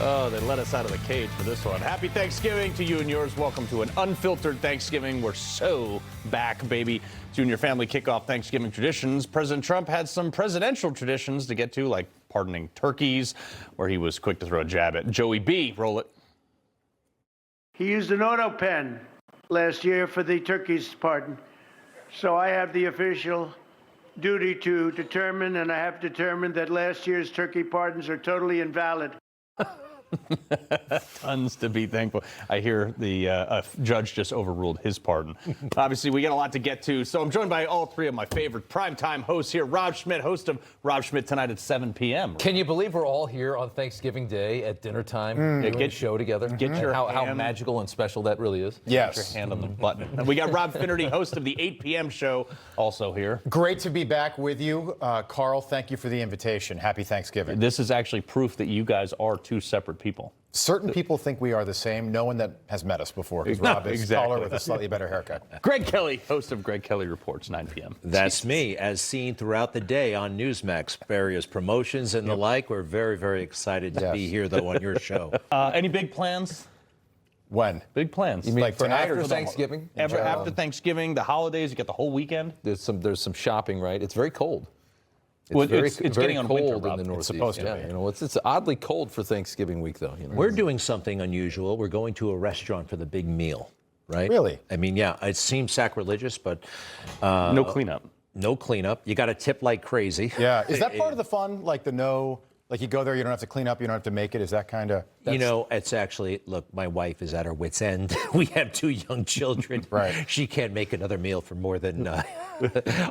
Oh, they let us out of the cage for this one. Happy Thanksgiving to you and yours. Welcome to an unfiltered Thanksgiving. We're so back, baby. To you and your family kick off Thanksgiving traditions. President Trump had some presidential traditions to get to, like pardoning turkeys, where he was quick to throw a jab at Joey B. Roll it. He used an auto pen last year for the turkey's pardon. So I have the official duty to determine, and I have determined that last year's turkey pardons are totally invalid. Tons to be thankful. I hear the judge just overruled his pardon. Obviously, we got a lot to get to, so I'm joined by all three of my favorite primetime hosts here. Rob Schmitt, host of Rob Schmitt Tonight at 7 p.m. Can you believe we're all here on Thanksgiving Day at dinner time doing a show together? Get your how magical and special that really is. Yes. Get your hand on the button. And we got Rob Finnerty, host of the 8 p.m. show, also here. Great to be back with you. Carl, thank you for the invitation. Happy Thanksgiving. This is actually proof that you guys are two separate people. Certain people think we are the same. No one that has met us before, because Rob is taller with a slightly better haircut. Greg Kelly, host of Greg Kelly Reports, 9 p.m. That's me, as seen throughout the day on Newsmax, various promotions and the like. We're very, very excited to be here, though, on your show. Any big plans? When? Big plans. You mean Like for tonight after or Thanksgiving? After Thanksgiving, the holidays, you get the whole weekend. There's some shopping, right? It's very cold. Well, very, it's very getting on cold winter, in Rob. the It's Northeast. supposed to be. You know, it's oddly cold for Thanksgiving week, though. You know? We're doing something unusual. We're going to a restaurant for the big meal, right? Really? I mean, yeah, it seems sacrilegious, but No cleanup. no cleanup. You got to tip like crazy. Yeah. Is that part of the fun? Like like you go there, you don't have to clean up, you don't have to make it. Is that kind of? You know, it's actually, look, my wife is at her wit's end. We have 2 young children. Right. She can't make another meal for more than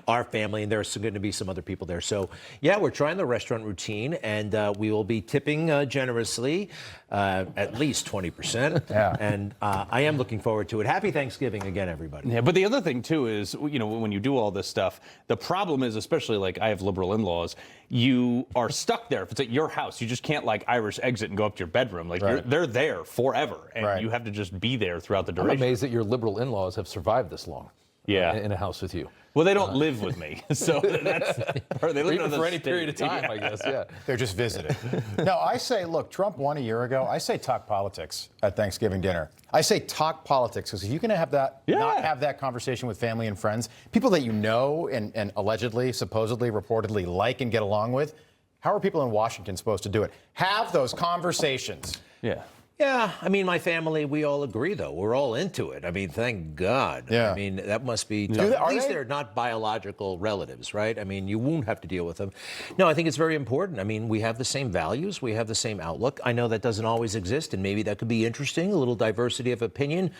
our family, and there's going to be some other people there. So, yeah, we're trying the restaurant routine, and we will be tipping generously, at least 20%. Yeah. And I am looking forward to it. Happy Thanksgiving again, everybody. Yeah, but the other thing, too, is, you know, when you do all this stuff, the problem is, especially like I have liberal in-laws, you are stuck there. If it's at your house, you just can't like Irish exit and go up to your bedroom. Like they're there forever, and you have to just be there throughout the duration. I'm amazed that your liberal in-laws have survived this long. Yeah. In a house with you. Well, they don't live with me, so that's they live Even in for any period of time, I guess. Yeah. They're just visiting. No, I say, look, Trump won a year ago. I say talk politics at Thanksgiving dinner. I say talk politics, because if you can have that, not have that conversation with family and friends, people that you know and allegedly, supposedly, reportedly like and get along with, how are people in Washington supposed to do it? Have those conversations. Yeah. Yeah, I mean, my family, we all agree, though. We're all into it. I mean, thank God. Yeah. I mean, that must be tough. Are At least they? they're not biological relatives, right? I mean, you won't have to deal with them. No, I think it's very important. I mean, we have the same values. We have the same outlook. I know that doesn't always exist, and maybe that could be interesting, a little diversity of opinion.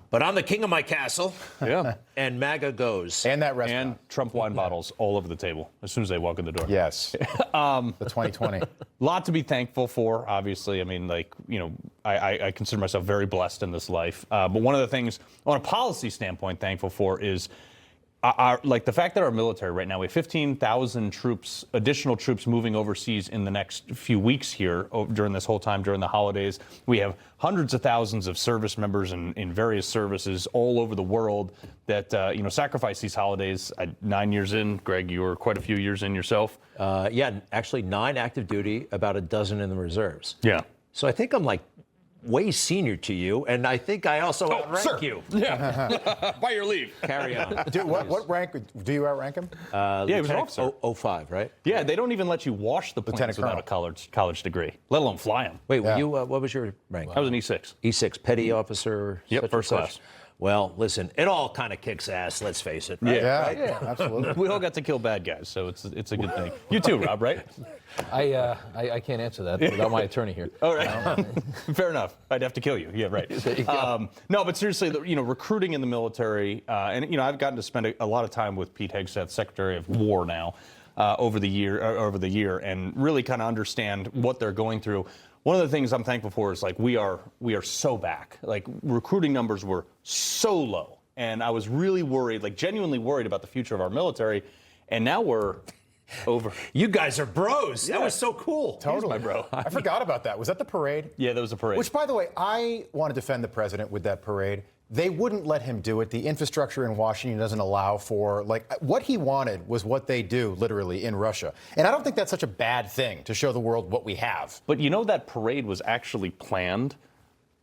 But I'm the king of my castle. Yeah. And MAGA goes. And that restaurant. And Trump wine bottles all over the table as soon as they walk in the door. Yes. The 2020. Lot to be thankful for, obviously. I mean, like, you know, I consider myself very blessed in this life. But one of the things, on a policy standpoint, thankful for is like the fact that our military right now, we have 15,000 troops, additional troops moving overseas in the next few weeks here during this whole time, during the holidays. We have hundreds of thousands of service members in various services all over the world that, you know, sacrifice these holidays. 9 years in, Greg, you were quite a few years in yourself. Yeah, actually 9 active duty, about a dozen in the reserves. Yeah. So I think I'm like way senior to you, and I think I also outrank you. Yeah. By your leave. Carry on. What rank do you outrank him? Yeah, he was an officer. 05, right? Yeah, they don't even let you wash the planes Lieutenant without a college degree, let alone fly them. Wait, were you? What was your rank? I was an E6. E6, petty officer. Yep, such and first such? class. Well, listen, it all kind of kicks ass. Let's face it. Right? Yeah, absolutely. We all got to kill bad guys, so it's a good thing. You too, Rob, right? I can't answer that without my attorney here. All right. Fair enough. I'd have to kill you. Yeah, right. There you go. No, but seriously, you know, recruiting in the military, and, you know, I've gotten to spend a lot of time with Pete Hegseth, Secretary of War now, over the year, and really kind of understand what they're going through. One of the things I'm thankful for is, like, we are so back. Like, recruiting numbers were so low, and I was really worried, like genuinely worried about the future of our military, and now we're over. You guys are bros. Yeah. That was so cool. Totally, my bro. I forgot about that. Was that the parade? Yeah, that was a parade. Which, by the way, I want to defend the president with that parade. they wouldn't let him do it. The infrastructure in Washington doesn't allow for, like, what he wanted was what they do, literally, in Russia. And I don't think that's such a bad thing to show the world what we have. But you know that parade was actually planned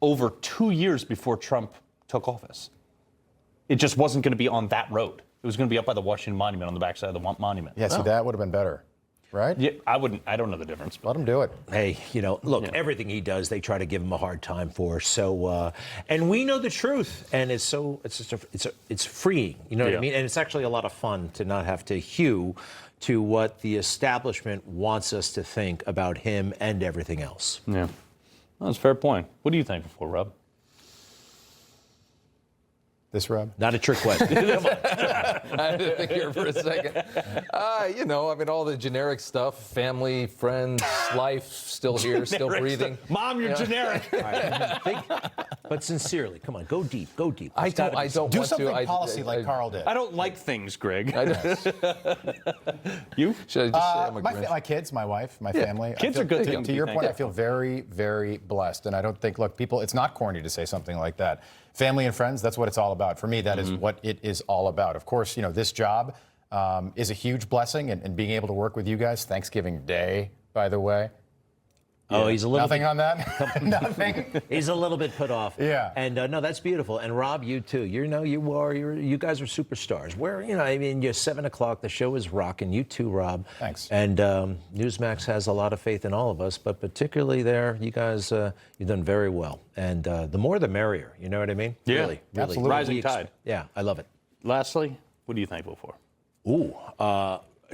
over 2 years before Trump took office. It just wasn't going to be on that road. It was going to be up by the Washington Monument, on the backside of the Monument. Yeah, see, that would have been better. Right? Yeah, I don't know the difference. Let him do it. Hey, look, everything he does, they try to give him a hard time for. So, and we know the truth, and it's freeing. You know what I mean? And it's actually a lot of fun to not have to hew to what the establishment wants us to think about him and everything else. Yeah, that's a fair point. What are you thankful for, Rob? This, Rob? Not a trick question. Come on. I had to think here for a second. All the generic stuff, family, friends, life, still here, still breathing. Mom, you're generic. But sincerely, come on, go deep. I don't Do want something to. policy like Carl did. I don't like things, Greg. I You? Should I just say I'm a Grinch? My kids, my wife, my family. Kids are good To your point, I feel very, very blessed. And I don't think, look, people, it's not corny to say something like that. Family and friends, that's what it's all about. For me, that is what it is all about. Of course, this job is a huge blessing, and being able to work with you guys. Thanksgiving Day, by the way. Oh, he's a little Nothing on that? Nothing? He's a little bit put off. Yeah. And no, that's beautiful. And Rob, you too. You guys are superstars. You're 7 o'clock. The show is rocking. You too, Rob. Thanks. And Newsmax has a lot of faith in all of us, but particularly there, you guys, you've done very well. And the more the merrier. You know what I mean? Yeah. Really. Absolutely. Rising tide. Yeah, I love it. Lastly, what are you thankful for? Ooh,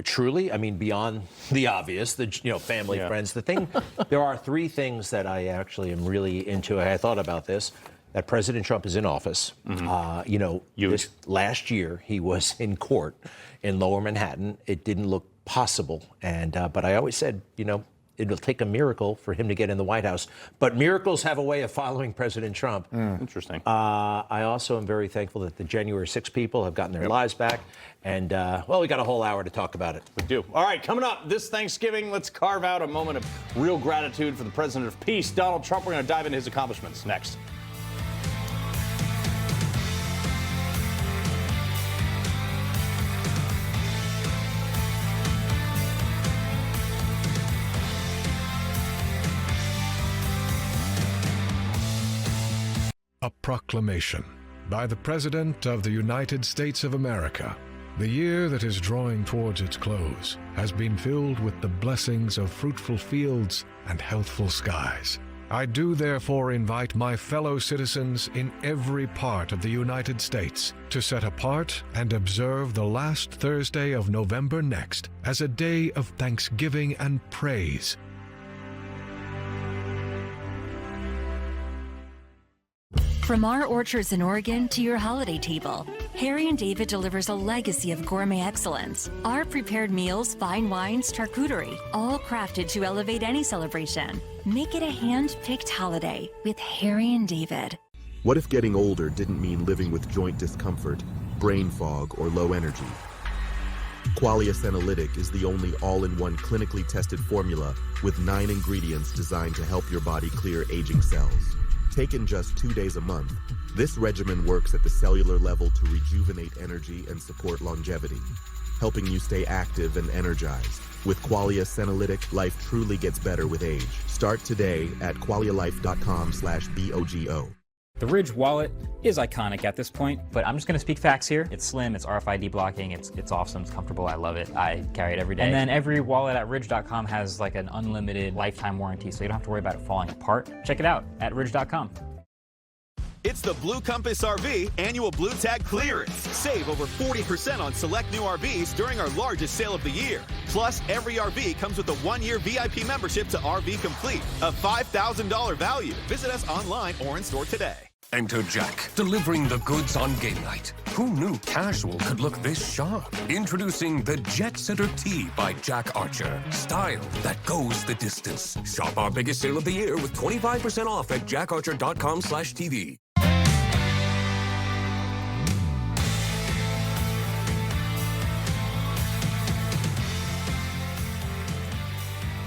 truly, beyond the obvious, family, friends, there are 3 things that I actually am really into. I thought about this, that President Trump is in office. This last year, he was in court in Lower Manhattan. It didn't look possible. But I always said, it'll take a miracle for him to get in the White House. But miracles have a way of following President Trump. Interesting. I also am very thankful that the January 6 people have gotten their lives back. And, we got a whole hour to talk about it. We do. All right, coming up this Thanksgiving, let's carve out a moment of real gratitude for the President of Peace, Donald Trump. We're going to dive into his accomplishments next. A proclamation by the President of the United States of America. The year that is drawing towards its close has been filled with the blessings of fruitful fields and healthful skies. I do therefore invite my fellow citizens in every part of the United States to set apart and observe the last Thursday of November next as a day of thanksgiving and praise. From our orchards in Oregon to your holiday table, Harry and David delivers a legacy of gourmet excellence. Our prepared meals, fine wines, charcuterie, all crafted to elevate any celebration. Make it a hand-picked holiday with Harry and David. What if getting older didn't mean living with joint discomfort, brain fog, or low energy? Qualia Senolytic is the only all-in-one clinically tested formula with 9 ingredients designed to help your body clear aging cells. Taken just 2 days a month, this regimen works at the cellular level to rejuvenate energy and support longevity, helping you stay active and energized. With Qualia Senolytic, life truly gets better with age. Start today at qualialife.com/BOGO. The Ridge wallet is iconic at this point, but I'm just going to speak facts here. It's slim, it's RFID blocking, it's awesome, it's comfortable, I love it. I carry it every day. And then every wallet at Ridge.com has like an unlimited lifetime warranty, so you don't have to worry about it falling apart. Check it out at Ridge.com. It's the Blue Compass RV annual Blue Tag clearance. Save over 40% on select new RVs during our largest sale of the year. Plus, every RV comes with a 1-year VIP membership to RV Complete, a $5,000 value. Visit us online or in store today. Enter Jack, delivering the goods on game night. Who knew casual could look this sharp? Introducing the Jet Setter Tee by Jack Archer. Style that goes the distance. Shop our biggest sale of the year with 25% off at jackarcher.com/TV.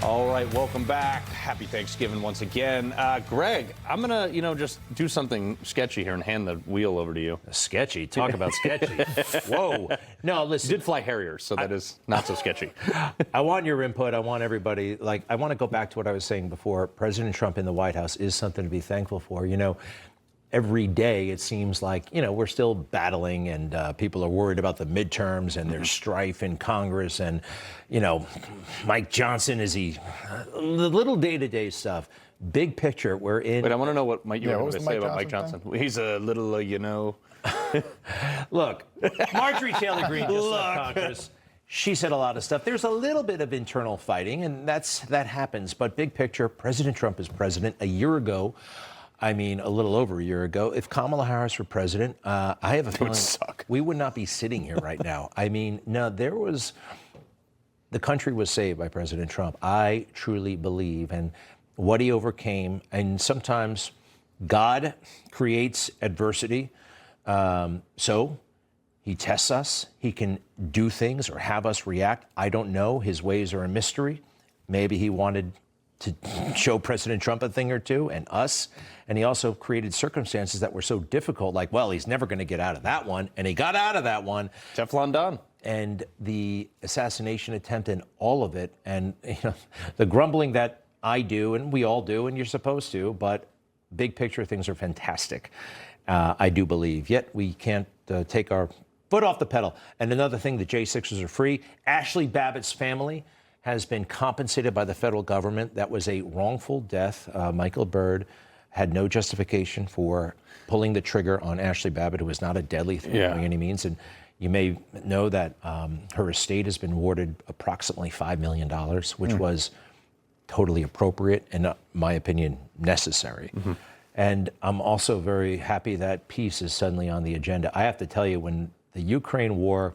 All right, welcome back. Happy Thanksgiving once again. Greg, I'm going to, just do something sketchy here and hand the wheel over to you. Sketchy? Talk about sketchy. Whoa. No, listen. You did fly Harriers, so that is not so sketchy. I want your input. I want everybody, I want to go back to what I was saying before. President Trump in the White House is something to be thankful for. Every day it seems like, we're still battling and people are worried about the midterms and there's strife in Congress and, Mike Johnson, the little day-to-day stuff. Big picture, we're in. Wait, I want to know what you were going to say about Mike Johnson Johnson. He's a little, Look, Marjorie Taylor Greene just left Congress. She said a lot of stuff. There's a little bit of internal fighting, and that happens. But big picture, President Trump is president. A year ago, a little over a year ago, if Kamala Harris were president, I have a feeling we would not be sitting here right now. The country was saved by President Trump. I truly believe, and what he overcame, and sometimes God creates adversity, so he tests us. He can do things or have us react. I don't know. His ways are a mystery. Maybe he wanted to show President Trump a thing or two and us. And he also created circumstances that were so difficult, like, well, he's never going to get out of that one. And he got out of that one. Teflon Don. And the assassination attempt and all of it. And, the grumbling that I do and we all do and you're supposed to, but big picture things are fantastic. I do believe. Yet we can't take our foot off the pedal. And another thing, the J6ers are free. Ashley Babbitt's family has been compensated by the federal government. That was a wrongful death. Michael Byrd had no justification for pulling the trigger on Ashley Babbitt, who was not a deadly threat by any means. And you may know that her estate has been awarded approximately $5 million, which was totally appropriate and, in my opinion, necessary. Mm-hmm. And I'm also very happy that peace is suddenly on the agenda. I have to tell you, when the Ukraine war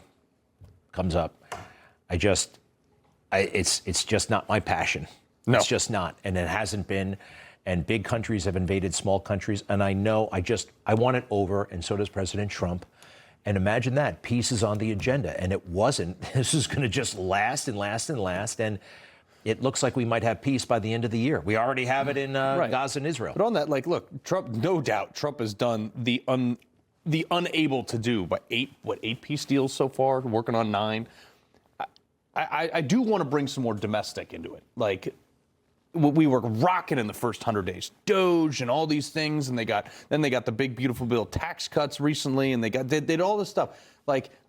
comes up, it's just not my passion. No. It's just not. And it hasn't been. And big countries have invaded small countries. And I know I want it over. And so does President Trump. And imagine that. Peace is on the agenda. And it wasn't. This is going to just last and last and last. And it looks like we might have peace by the end of the year. We already have it in Gaza and Israel. But on that, look, Trump, no doubt, Trump has done the unable to do. But 8 peace deals so far, working on 9. I do want to bring some more domestic into it. We were rocking in the first 100 days. Doge and all these things, and they got the big beautiful bill tax cuts recently, and they did all this stuff.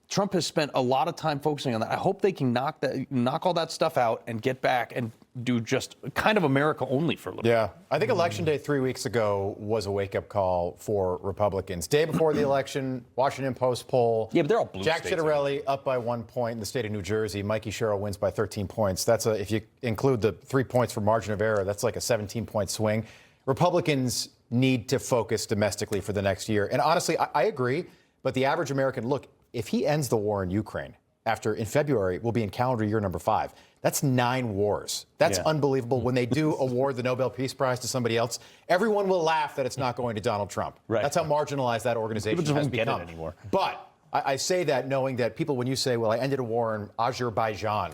Trump has spent a lot of time focusing on that. I hope they can knock all that stuff out and get back and do just kind of America only for a little bit. Yeah, I think Election Day 3 weeks ago was a wake-up call for Republicans. Day before the election, Washington Post poll. Yeah, but they're all blue Jack states. Ciattarelli up by 1 point in the state of New Jersey. Mikey Sherrill wins by 13 points. If you include the 3 points for margin of error, that's like a 17-point swing. Republicans need to focus domestically for the next year. And honestly, I agree, but the average American, look, if he ends the war in Ukraine, in February, we'll be in calendar year number 5. That's 9 wars. That's unbelievable. When they do award the Nobel Peace Prize to somebody else, everyone will laugh that it's not going to Donald Trump. Right. That's how marginalized that organization People just has won't become. get it anymore. But I say that knowing that people, when you say, well, I ended a war in Azerbaijan,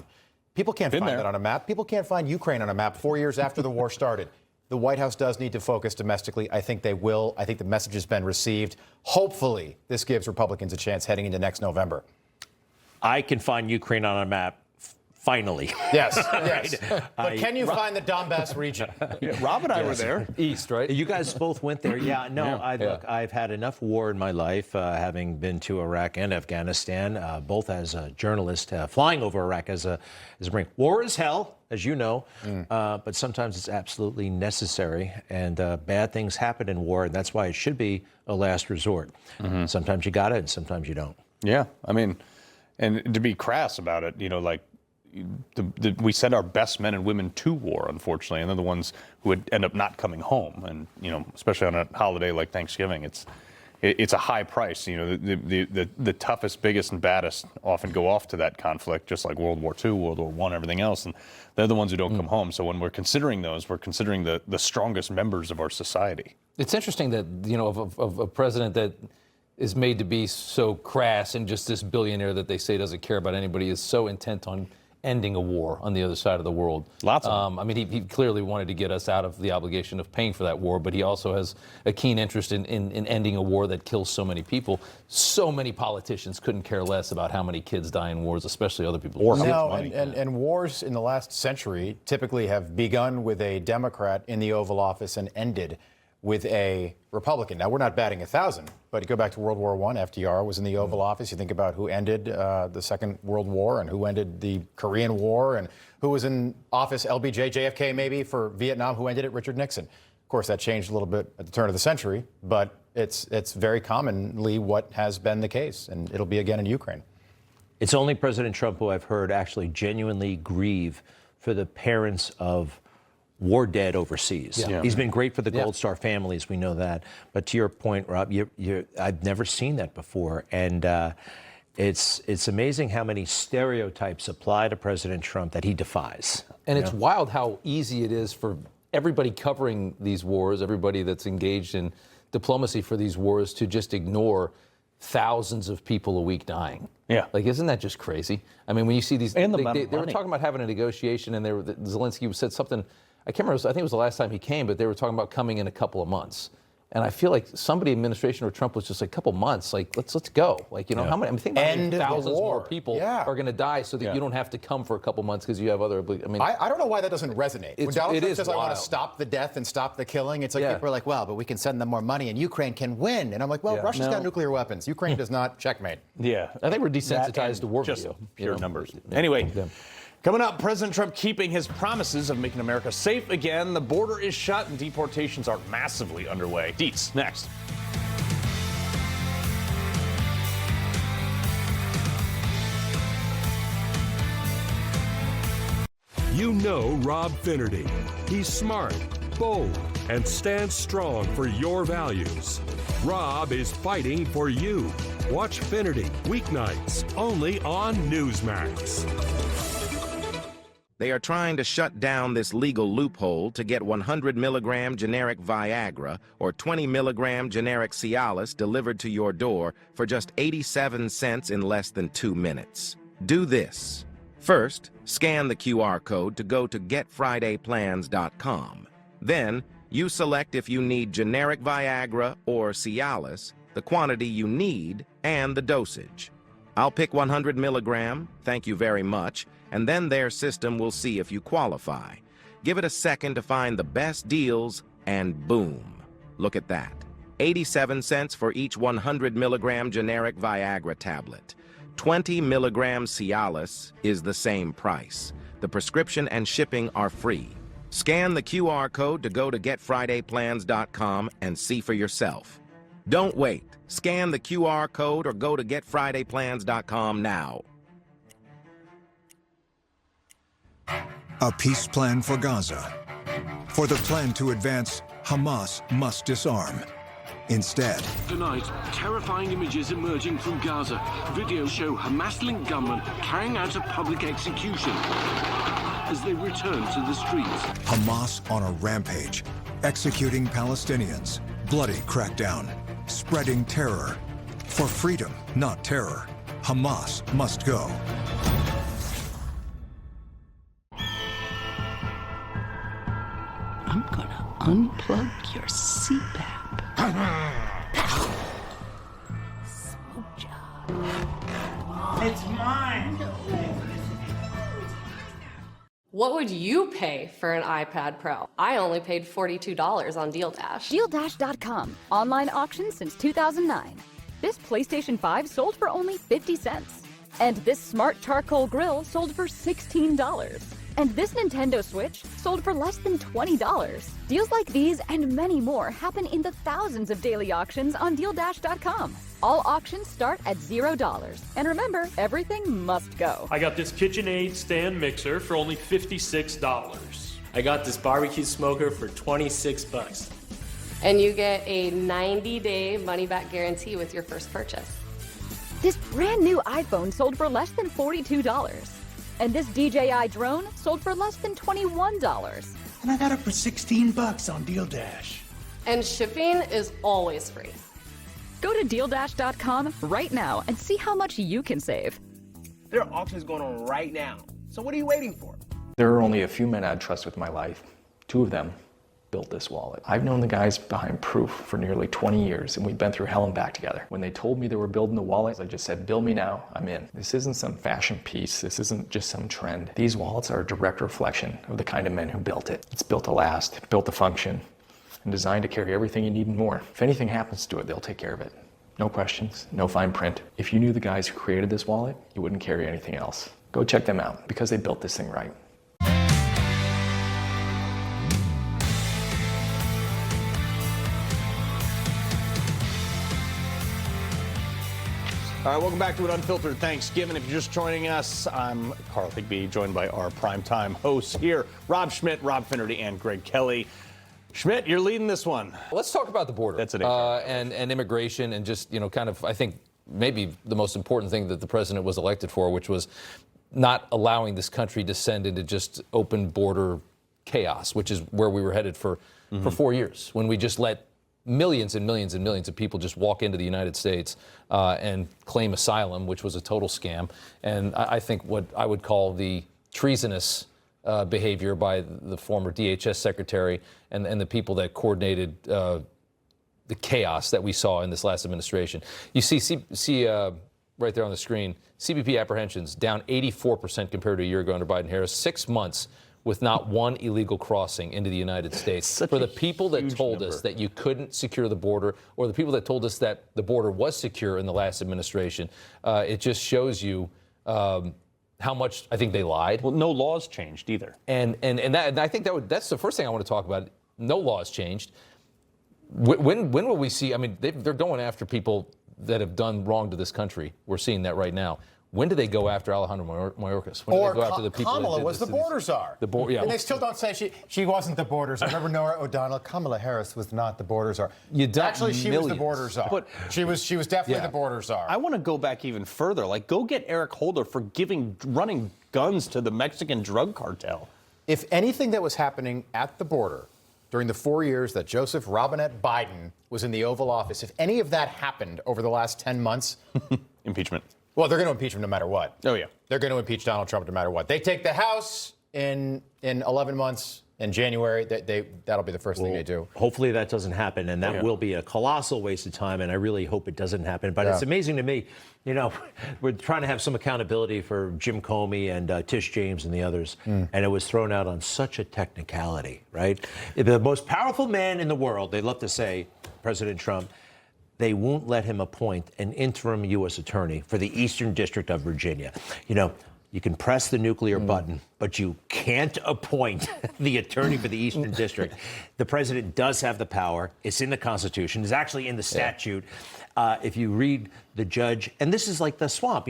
people can't find that on a map. People can't find Ukraine on a map 4 years after the war started. The White House does need to focus domestically. I think they will. I think the message has been received. Hopefully, this gives Republicans a chance heading into next November. I can find Ukraine on a map, finally. Yes, yes. But can you find the Donbass region? Rob and I were there. East, right? You guys both went there. Yeah, no, look, I've had enough war in my life, having been to Iraq and Afghanistan, both as a journalist, flying over Iraq as a Marine. War is hell, as you know, but sometimes it's absolutely necessary, and bad things happen in war, and that's why it should be a last resort. Mm-hmm. Sometimes you got it, and sometimes you don't. Yeah, and to be crass about it, we send our best men and women to war, unfortunately, and they're the ones who would end up not coming home. And especially on a holiday like Thanksgiving, it's a high price. The toughest, biggest, and baddest often go off to that conflict, just like World War II, World War I, everything else, and they're the ones who don't come home. So when we're considering those, we're considering the strongest members of our society. It's interesting that of a president that is made to be so crass and just this billionaire that they say doesn't care about anybody is so intent on ending a war on the other side of the world. Lots of them. I mean, he clearly wanted to get us out of the obligation of paying for that war, but he also has a keen interest in ending a war that kills so many people. So many politicians couldn't care less about how many kids die in wars, especially other people. And wars in the last century typically have begun with a Democrat in the Oval Office and ended with a Republican. Now, we're not batting 1,000, but you go back to World War I, FDR was in the Oval Office. You think about who ended the Second World War and who ended the Korean War and who was in office, LBJ, JFK maybe, for Vietnam, who ended it, Richard Nixon. Of course, that changed a little bit at the turn of the century, but it's very commonly what has been the case, and it'll be again in Ukraine. It's only President Trump who I've heard actually genuinely grieve for the parents of war dead overseas. Yeah. He's been great for the Gold Star families, we know that. But to your point, Rob, I've never seen that before. And it's amazing how many stereotypes apply to President Trump that he defies. And it's wild how easy it is for everybody covering these wars, everybody that's engaged in diplomacy for these wars, to just ignore thousands of people a week dying. Yeah. Like, isn't that just crazy? I mean, when you see these, And they the were talking about having a negotiation, and Zelensky said something, I can't remember, I think it was the last time he came, but they were talking about coming in a couple of months. And I feel like somebody, administration or Trump, was just like, a couple months, like, let's go. Like, you know, how many, I'm thinking about how many thousands more people are going to die so that you don't have to come for a couple months because you have other, I mean. I don't know why that doesn't resonate. When Donald Trump says, I want to wild. stop the death and stop the killing, it's like people are like, well, but we can send them more money and Ukraine can win. And I'm like, well, Russia's got nuclear weapons. Ukraine does not. Checkmate. Yeah. I think we're desensitized to war Just video. pure numbers. Anyway. Coming up, President Trump keeping his promises of making America safe again. The border is shut and deportations are massively underway. Deets, next. You know Rob Finnerty. He's smart, bold, and stands strong for your values. Rob is fighting for you. Watch Finnerty weeknights only on Newsmax. They are trying to shut down this legal loophole to get 100 milligram generic Viagra or 20 milligram generic Cialis delivered to your door for just 87 cents in less than 2 minutes. Do this. First, scan the QR code to go to getfridayplans.com. Then, you select if you need generic Viagra or Cialis, the quantity you need, and the dosage. I'll pick 100 milligram, thank you very much, and then their system will see if you qualify. Give it a second to find the best deals, and boom. Look at that. 87 cents for each 100 milligram generic Viagra tablet. 20 milligram Cialis is the same price. The prescription and shipping are free. Scan the QR code to go to getfridayplans.com and see for yourself. Don't wait. Scan the QR code or go to getfridayplans.com now. A peace plan for Gaza. For the plan to advance, Hamas must disarm. Instead, tonight, terrifying images emerging from Gaza. Videos show Hamas-linked gunmen carrying out a public execution as they return to the streets. Hamas on a rampage, executing Palestinians, bloody crackdown, spreading terror. For freedom, not terror, Hamas must go. I'm gonna unplug your CPAP. Smoke job. It's mine. What would you pay for an iPad Pro? I only paid $42 on Deal Dash. DealDash.com. Online auction since 2009. This PlayStation 5 sold for only 50 cents. And this smart charcoal grill sold for $16. And this Nintendo Switch sold for less than $20. Deals like these and many more happen in the thousands of daily auctions on DealDash.com. All auctions start at $0. And remember, everything must go. I got this KitchenAid stand mixer for only $56. I got this barbecue smoker for $26. And you get a 90-day money-back guarantee with your first purchase. This brand new iPhone sold for less than $42. And this DJI drone sold for less than $21. And I got it for $16 on Deal Dash. And shipping is always free. Go to DealDash.com right now and see how much you can save. There are auctions going on right now. So what are you waiting for? There are only a few men I'd trust with my life. 2 of them built this wallet. I've known the guys behind Proof for nearly 20 years, and we've been through hell and back together. When they told me they were building the wallet, I just said, build me now, I'm in. This isn't some fashion piece. This isn't just some trend. These wallets are a direct reflection of the kind of men who built it. It's built to last, built to function, and designed to carry everything you need and more. If anything happens to it, they'll take care of it. No questions, no fine print. If you knew the guys who created this wallet, you wouldn't carry anything else. Go check them out, because they built this thing right. All right, welcome back to an Unfiltered Thanksgiving. If you're just joining us, I'm Carl Higbie, joined by our primetime hosts here, Rob Schmitt, Rob Finnerty, and Greg Kelly. Schmitt, you're leading this one. Let's talk about the border. That's it. And immigration and just, kind of, I think, maybe the most important thing that the president was elected for, which was not allowing this country to descend into just open border chaos, which is where we were headed for 4 years, when we just let millions and millions and millions of people just walk into the United States and claim asylum, which was a total scam. And I think what I would call the treasonous behavior by the former DHS secretary and the people that coordinated the chaos that we saw in this last administration. You see right there on the screen, CBP apprehensions down 84% compared to a year ago under Biden-Harris. 6 months with not one illegal crossing into the United States. For the people that told us that you couldn't secure the border, or the people that told us that the border was secure in the last administration, it just shows you how much I think they lied. Well, no laws changed either. And I think that's the first thing I want to talk about. No laws changed. When will we see? I mean, they're going after people that have done wrong to this country. We're seeing that right now. When do they go after Alejandro Mayorkas? When do they go after the people Kamala that did was the this border czar. Yeah. And they still don't say she wasn't the border czar. Remember Nora O'Donnell? Kamala Harris was not the border czar. Actually, she was the border czar. But she was definitely the border czar. I want to go back even further. Like, go get Eric Holder for running guns to the Mexican drug cartel. If anything that was happening at the border during the 4 years that Joseph Robinette Biden was in the Oval Office, if any of that happened over the last 10 months... Impeachment. Well, they're going to impeach him no matter what. Oh, yeah. They're going to impeach Donald Trump no matter what. They take the House in 11 months. In January, that'll be the first thing they do. Hopefully that doesn't happen, and that will be a colossal waste of time, and I really hope it doesn't happen. But it's amazing to me, we're trying to have some accountability for Jim Comey and Tish James and the others, and it was thrown out on such a technicality, right? The most powerful man in the world, they love to say, President Trump, they won't let him appoint an interim U.S. attorney for the Eastern District of Virginia. You can press the nuclear button, but you can't appoint the attorney for the Eastern District. The president does have the power. It's in the Constitution. It's actually in the statute. If you read the judge, and this is like the swamp,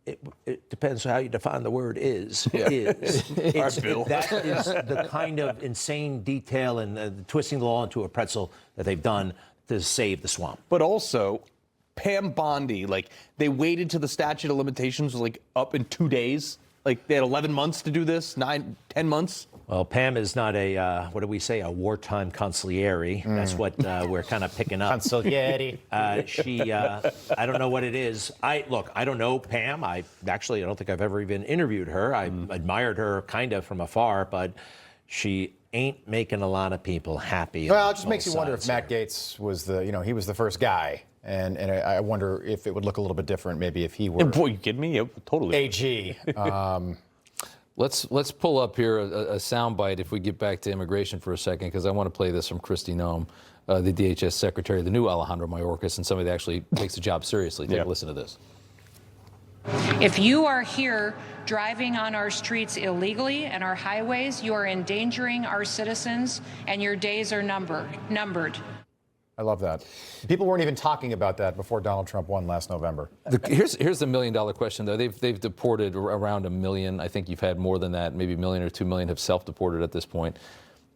it depends how you define the word is. That is the kind of insane detail and twisting the law into a pretzel that they've done to save the swamp. But also, Pam Bondi, they waited till the statute of limitations was up in 2 days. They had 11 months to do this, 10 months. Well, Pam is not a wartime consigliere. That's what we're kind of picking up. Consigliere. I don't know what it is. I don't know Pam. I don't think I've ever even interviewed her. I admired her kind of from afar, but she ain't making a lot of people happy. Well, it just makes you wonder if Matt Gaetz was he was the first guy. And I wonder if it would look a little bit different maybe if he were... Boy, you kidding me? Totally. AG. Let's pull up here a soundbite if we get back to immigration for a second, because I want to play this from Kristi Noem, the DHS secretary, the new Alejandro Mayorkas, and somebody that actually takes the job seriously. Take a listen to this. If you are here driving on our streets illegally and our highways, you are endangering our citizens, and your days are numbered. I love that. People weren't even talking about that before Donald Trump won last November. Here's the $1 million question, though. They've deported around 1 million. I think you've had more than that. Maybe 1 million or 2 million have self-deported at this point.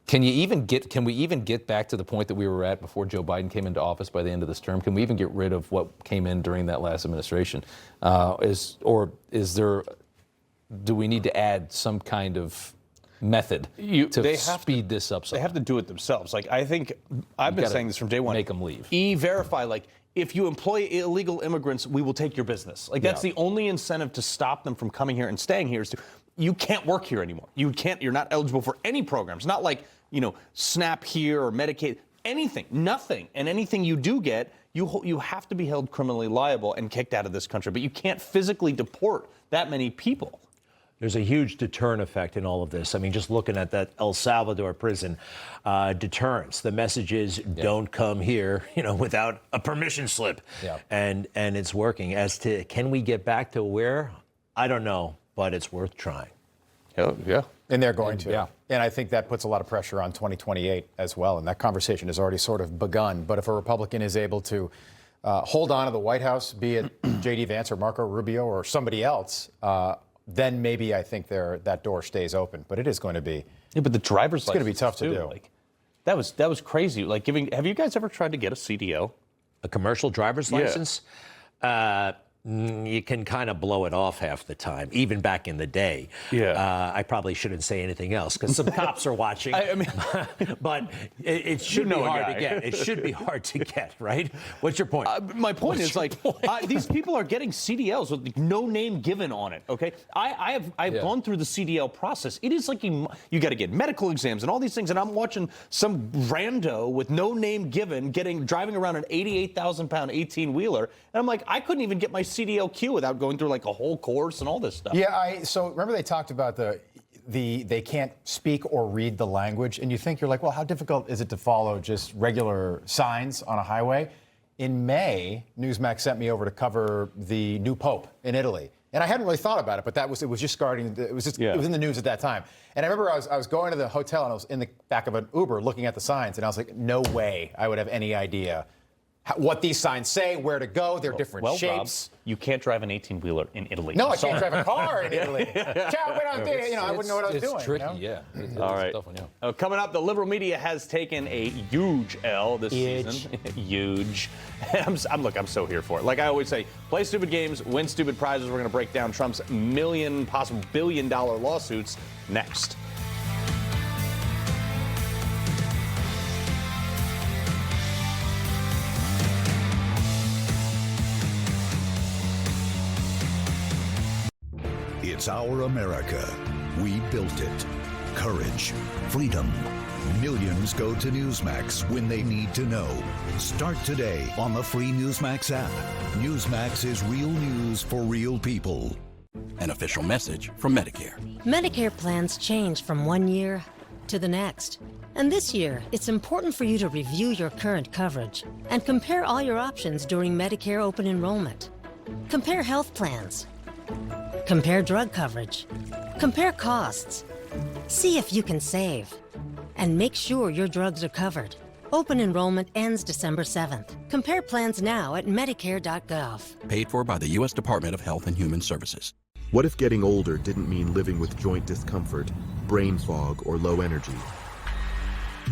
Can we even get back to the point that we were at before Joe Biden came into office by the end of this term? Can we even get rid of what came in during that last administration? Do we need to add some kind of method to speed this up? They have to do it themselves. I think I've been saying this from day one. Make them leave. E-Verify, if you employ illegal immigrants, we will take your business. That's the only incentive to stop them from coming here and staying here is to you can't work here anymore. You're not eligible for any programs. Not like, SNAP here or Medicaid, anything, nothing. And anything you do get, you have to be held criminally liable and kicked out of this country. But you can't physically deport that many people. There's a huge deterrent effect in all of this. I mean, just looking at that El Salvador prison, deterrence. The message is don't come here, without a permission slip. Yeah. And it's working. As to can we get back to where? I don't know, but it's worth trying. Yeah. And they're going to. Yeah. And I think that puts a lot of pressure on 2028 as well. And that conversation has already sort of begun. But if a Republican is able to hold on to the White House, be it J.D. Vance or Marco Rubio or somebody else, then maybe I think that door stays open. But it is going to be. Yeah, but the driver's it's going to be tough to do. Like, that was crazy. Like have you guys ever tried to get a CDL? A commercial driver's license? You can kind of blow it off half the time, even back in the day. Yeah. I probably shouldn't say anything else because some cops are watching. I mean, but it should be hard to get. It should be hard to get, right? What's your point? My point is these people are getting CDLs with no name given on it. Okay, I've gone through the CDL process. It is like you got to get medical exams and all these things, and I'm watching some rando with no name given driving around an 88,000-pound 18-wheeler, and I'm like, I couldn't even get my CDLQ without going through like a whole course and all this stuff. Yeah, so remember they talked about they can't speak or read the language, and you're like, well, how difficult is it to follow just regular signs on a highway? In May, Newsmax sent me over to cover the new pope in Italy. And I hadn't really thought about it, but it was just starting. It was in the news at that time. And I remember I was going to the hotel and I was in the back of an Uber looking at the signs, and I was like, no way I would have any idea what these signs say, where to go, they're different shapes. Rob, you can't drive an 18-wheeler in Italy. No, I can't drive a car in Italy. I wouldn't know what I was doing. It's tricky, yeah. All right. Tough one, Coming up, the liberal media has taken a huge L this season. Huge. I'm so here for it. Like I always say, play stupid games, win stupid prizes. We're going to break down Trump's possible billion-dollar lawsuits next. It's our America. We built it. Courage, freedom. Millions go to Newsmax when they need to know. Start today on the free Newsmax app. Newsmax is real news for real people. An official message from Medicare. Medicare plans change from one year to the next. And this year, it's important for you to review your current coverage and compare all your options during Medicare open enrollment. Compare health plans. Compare drug coverage. Compare costs. See if you can save. And make sure your drugs are covered. Open enrollment ends December 7th. Compare plans now at Medicare.gov. Paid for by the U.S. Department of Health and Human Services. What if getting older didn't mean living with joint discomfort, brain fog, or low energy?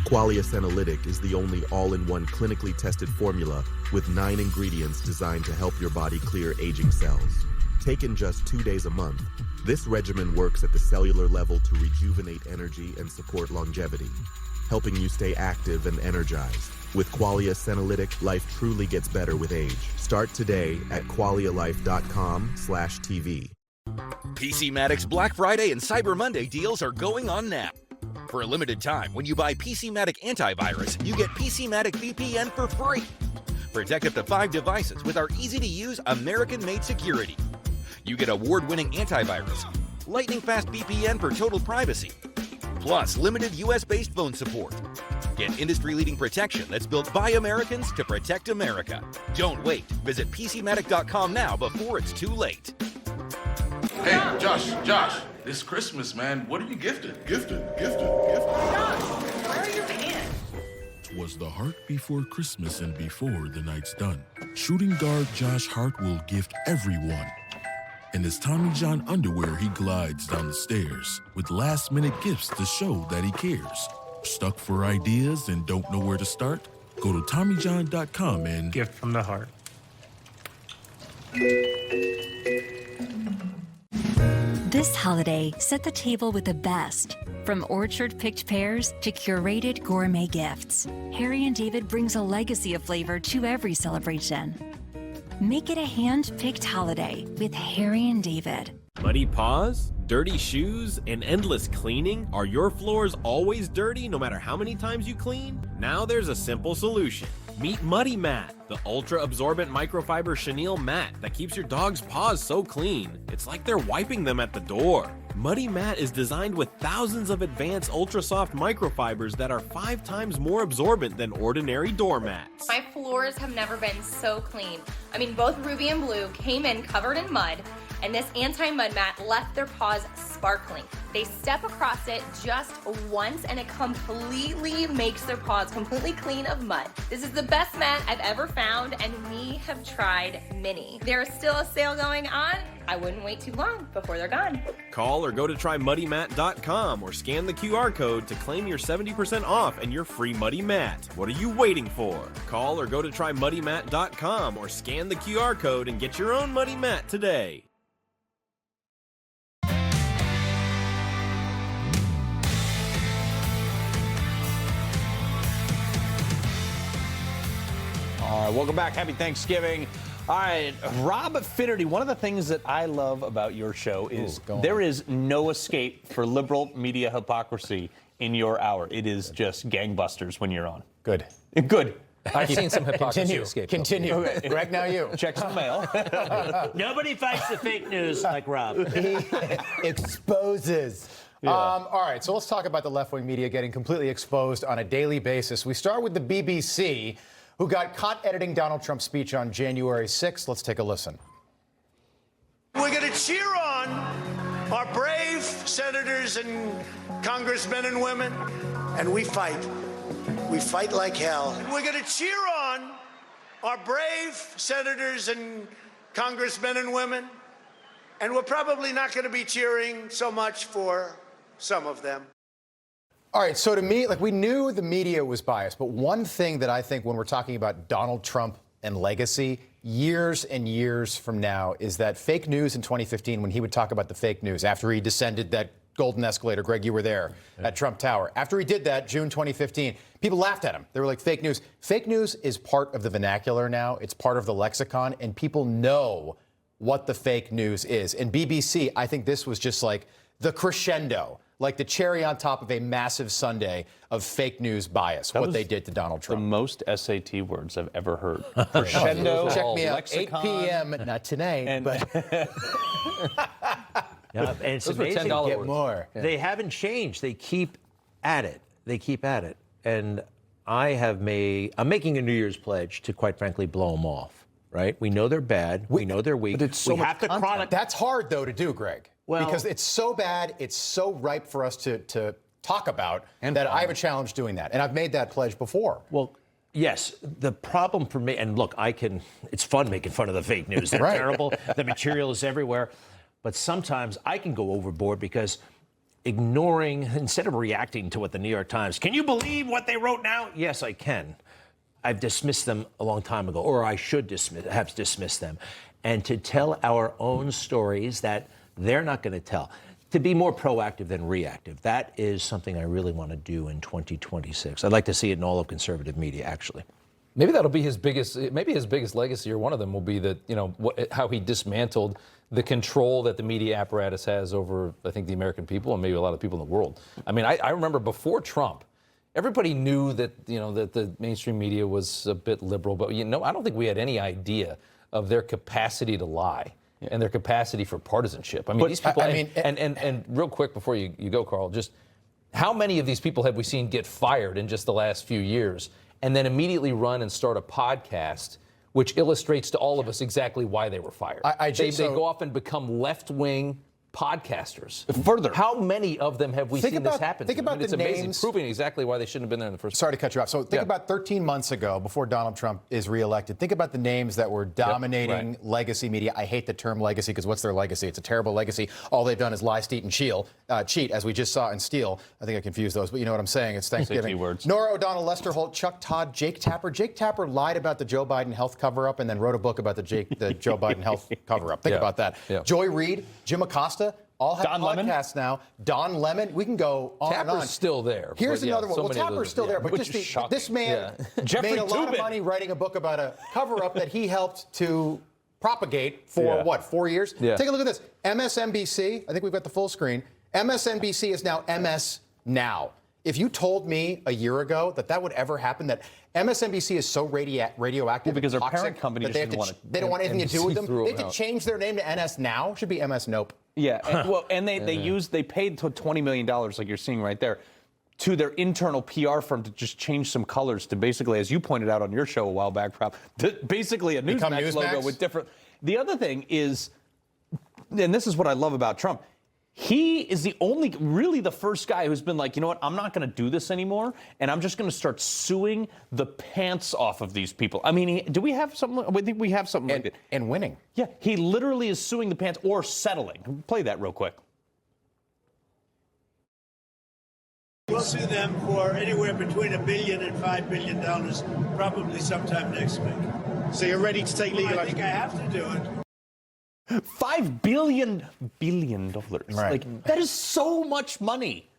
Qualia Senolytic is the only all-in-one clinically tested formula with 9 ingredients designed to help your body clear aging cells. Taken just 2 days a month, this regimen works at the cellular level to rejuvenate energy and support longevity, helping you stay active and energized. With Qualia Senolytic, life truly gets better with age. Start today at qualialife.com/TV. PCmatic's Black Friday and Cyber Monday deals are going on now. For a limited time, when you buy PCmatic Antivirus, you get PCmatic VPN for free. Protect up to 5 devices with our easy-to-use American-made security. You get award-winning antivirus, lightning-fast VPN for total privacy, plus limited US-based phone support. Get industry-leading protection that's built by Americans to protect America. Don't wait. Visit PCmatic.com now before it's too late. Hey, Josh, this Christmas, man, what are you gifted? Gifted. Josh, where are your pants? Was the heart before Christmas and before the night's done. Shooting guard Josh Hart will gift everyone. In his Tommy John underwear, he glides down the stairs with last-minute gifts to show that he cares. Stuck for ideas and don't know where to start? Go to TommyJohn.com and gift from the heart. This holiday, set the table with the best. From orchard-picked pears to curated gourmet gifts, Harry & David brings a legacy of flavor to every celebration. Make it a hand-picked holiday with Harry & David. Muddy paws, dirty shoes, and endless cleaning? Are your floors always dirty no matter how many times you clean? Now there's a simple solution. Meet Muddy Mat, the ultra-absorbent microfiber chenille mat that keeps your dog's paws so clean, it's like they're wiping them at the door. Muddy Mat is designed with thousands of advanced ultra-soft microfibers that are 5 times more absorbent than ordinary doormats. My floors have never been so clean. I mean, both Ruby and Blue came in covered in mud, and this anti-mud mat left their paws sparkling. They step across it just once and it completely makes their paws completely clean of mud. This is the best mat I've ever found, and we have tried many. There is still a sale going on. I wouldn't wait too long before they're gone. Call or go to trymuddymat.com or scan the QR code to claim your 70% off and your free Muddy Mat. What are you waiting for? Call or go to trymuddymat.com or scan the QR code and get your own Muddy Mat today. All right, welcome back. Happy Thanksgiving. All right, Rob Finnerty, one of the things that I love about your show is there is no escape for liberal media hypocrisy in your hour. It is just gangbusters when you're on. Good. Good. I've seen some hypocrisy escape. Continue. Greg, now you. Checks in the mail. Nobody fights the fake news like Rob. He exposes. Yeah. All right, so let's talk about the left-wing media getting completely exposed on a daily basis. We start with the BBC, who got caught editing Donald Trump's speech on January 6th. Let's take a listen. We're going to cheer on our brave senators and congressmen and women, and we fight. We fight like hell. We're going to cheer on our brave senators and congressmen and women, and we're probably not going to be cheering so much for some of them. All right, so to me, we knew the media was biased, but one thing that I think when we're talking about Donald Trump and legacy, years and years from now, is that fake news in 2015, when he would talk about the fake news after he descended that golden escalator. Greg, you were there at Trump Tower. After he did that, June 2015, people laughed at him. They were like, fake news. Fake news is part of the vernacular now. It's part of the lexicon, and people know what the fake news is. And BBC, I think this was just like the crescendo, like the cherry on top of a massive sundae of fake news bias, what they did to Donald Trump. The most SAT words I've ever heard. Crescendo, check me out, lexicon, 8 p.m., not tonight, but... Yeah, and it's Those were amazing. $10 Get words. more. Yeah. They haven't changed. They keep at it. They keep at it. And I'm making a New Year's pledge to, quite frankly, blow them off, right? We know they're bad. We know they're weak. But it's so we much have to content. chronicle. That's hard, though, to do, Greg. Well, because it's so bad, it's so ripe for us to talk about, and that I have a challenge doing that. And I've made that pledge before. Well, yes, the problem for me, and look, it's fun making fun of the fake news. They're Right. terrible. The material is everywhere. But sometimes I can go overboard because ignoring, instead of reacting to what the New York Times, can you believe what they wrote now? Yes, I can. I've dismissed them a long time ago, or I should have dismissed them. And to tell our own stories that they're not going to tell. To be more proactive than reactive. That is something I really want to do in 2026. I'd like to see it in all of conservative media, actually. Maybe that'll be his biggest legacy, or one of them will be that, how he dismantled the control that the media apparatus has over, I think, the American people and maybe a lot of people in the world. I mean, I remember before Trump, everybody knew that, that the mainstream media was a bit liberal, but, I don't think we had any idea of their capacity to lie and their capacity for partisanship. I mean, these people, and real quick before you go, Carl, just how many of these people have we seen get fired in just the last few years and then immediately run and start a podcast which illustrates to all of us exactly why they were fired? They go off and become left-wing podcasters. Further, how many of them have we seen this happen? Think about it's the amazing, names. proving exactly why they shouldn't have been there in the first place. Sorry to cut you off. So think about 13 months ago, before Donald Trump is reelected. Think about the names that were dominating legacy media. I hate the term legacy because what's their legacy? It's a terrible legacy. All they've done is lie, cheat, and cheat, as we just saw in Steele. I think I confused those, but you know what I'm saying. It's Thanksgiving. Words. Nora O'Donnell, Lester Holt, Chuck Todd, Jake Tapper. Jake Tapper lied about the Joe Biden health cover-up and then wrote a book about the Joe Biden health cover-up. Think about that. Yeah. Joy Reid, Jim Acosta. All have podcasts now. Don Lemon. We can go on and on. Tapper's still there. Here's another one. Well, Tapper's still there, but this man made a lot of money writing a book about a cover-up that he helped to propagate for what, 4 years? Yeah. Take a look at this. MSNBC, I think we've got the full screen. MSNBC is now MS Now. If you told me a year ago that would ever happen, that MSNBC is so radioactive, because and our toxic parent company that just didn't want to. they don't want anything to do with them. threw They them have to out. change their name to NS Now. It should be MS Nope. Yeah, and they paid $20 million, like you're seeing right there, to their internal PR firm to just change some colors to basically, as you pointed out on your show a while back, Rob, basically a Newsmax logo with different. The other thing is, and this is what I love about Trump, he is the first guy who's been like, you know what, I'm not going to do this anymore, and I'm just going to start suing the pants off of these people. I mean, do we have something? I think we have something like that. And winning. Yeah, he literally is suing the pants or settling. Play that real quick. We'll sue them for anywhere between $1 billion and $5 billion, probably sometime next week. So you're ready to take legal I think I have to do it. $5 billion. Right. Like, that is so much money.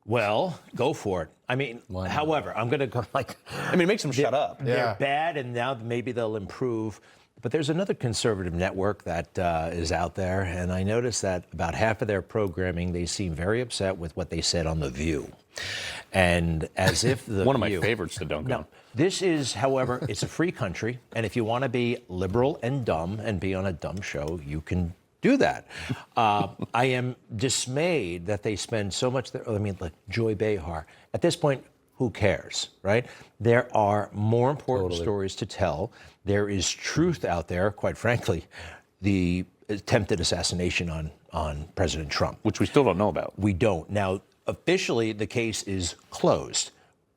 Well, go for it. I mean, however, I'm going to go it makes them shut up. They're bad, and now maybe they'll improve. But there's another conservative network that is out there, and I noticed that about half of their programming, they seem very upset with what they said on The View. And as if the One of my View, favorites to dunk on. This is, however, it's a free country, and if you want to be liberal and dumb and be on a dumb show, you can do that. I am dismayed that they spend so much, like Joy Behar. At this point, who cares, right? There are more important stories to tell. There is truth out there, quite frankly, the attempted assassination on President Trump. Which we still don't know about. We don't. Now, officially, the case is closed.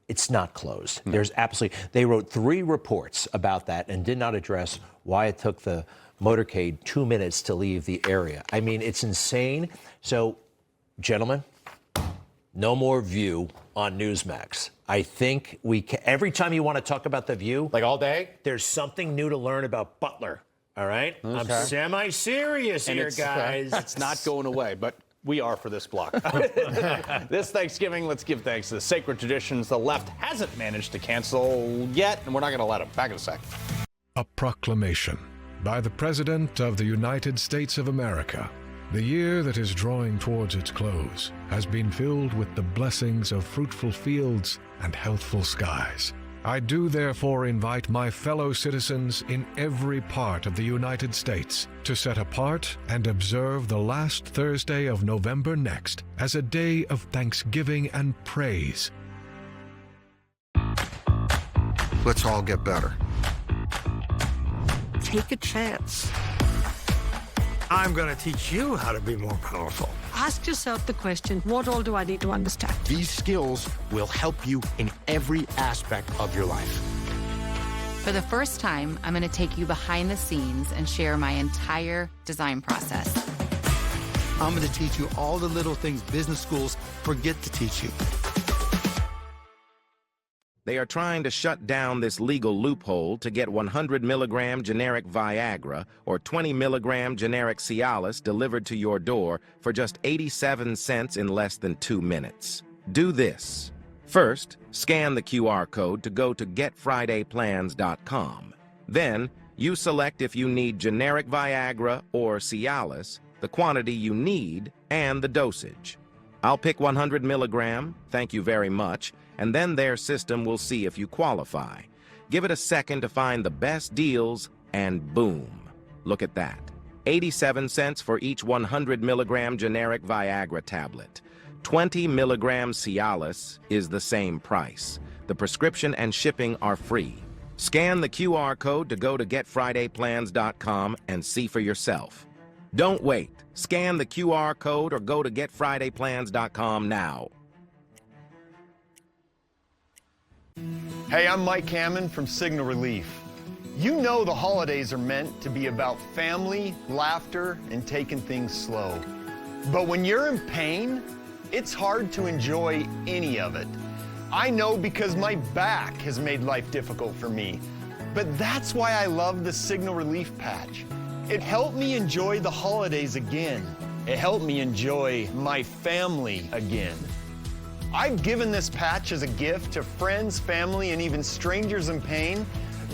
It's not closed. There's absolutely, they wrote 3 reports about that and did not address why it took the motorcade 2 minutes to leave the area. I mean, it's insane. So, gentlemen, no more View on Newsmax. I think we can, every time you want to talk about The View, like all day, there's something new to learn about Butler. All right? I'm semi-serious here, guys. It's not going away, but we are for this block. This Thanksgiving, let's give thanks to the sacred traditions the left hasn't managed to cancel yet, and we're not going to let them. Back in a sec. A proclamation by the President of the United States of America. The year that is drawing towards its close has been filled with the blessings of fruitful fields and healthful skies. I do therefore invite my fellow citizens in every part of the United States to set apart and observe the last Thursday of November next as a day of thanksgiving and praise. Let's all get better. Take a chance. I'm going to teach you how to be more powerful. Ask yourself the question, what all do I need to understand? These skills will help you in every aspect of your life. For the first time, I'm going to take you behind the scenes and share my entire design process. I'm going to teach you all the little things business schools forget to teach you. They are trying to shut down this legal loophole to get 100 milligram generic Viagra or 20 milligram generic Cialis delivered to your door for just 87 cents in less than 2 minutes. Do this. First, scan the QR code to go to getfridayplans.com. Then, you select if you need generic Viagra or Cialis, the quantity you need, and the dosage. I'll pick 100 milligram, thank you very much, and then their system will see if you qualify. Give it a second to find the best deals, and boom. Look at that. 87 cents for each 100 milligram generic Viagra tablet. 20 milligram Cialis is the same price. The prescription and shipping are free. Scan the QR code to go to getfridayplans.com and see for yourself. Don't wait. Scan the QR code or go to getfridayplans.com now. Hey, I'm Mike Hammond from Signal Relief. You know the holidays are meant to be about family, laughter, and taking things slow. But when you're in pain, it's hard to enjoy any of it. I know because my back has made life difficult for me. But that's why I love the Signal Relief patch. It helped me enjoy the holidays again. It helped me enjoy my family again. I've given this patch as a gift to friends, family, and even strangers in pain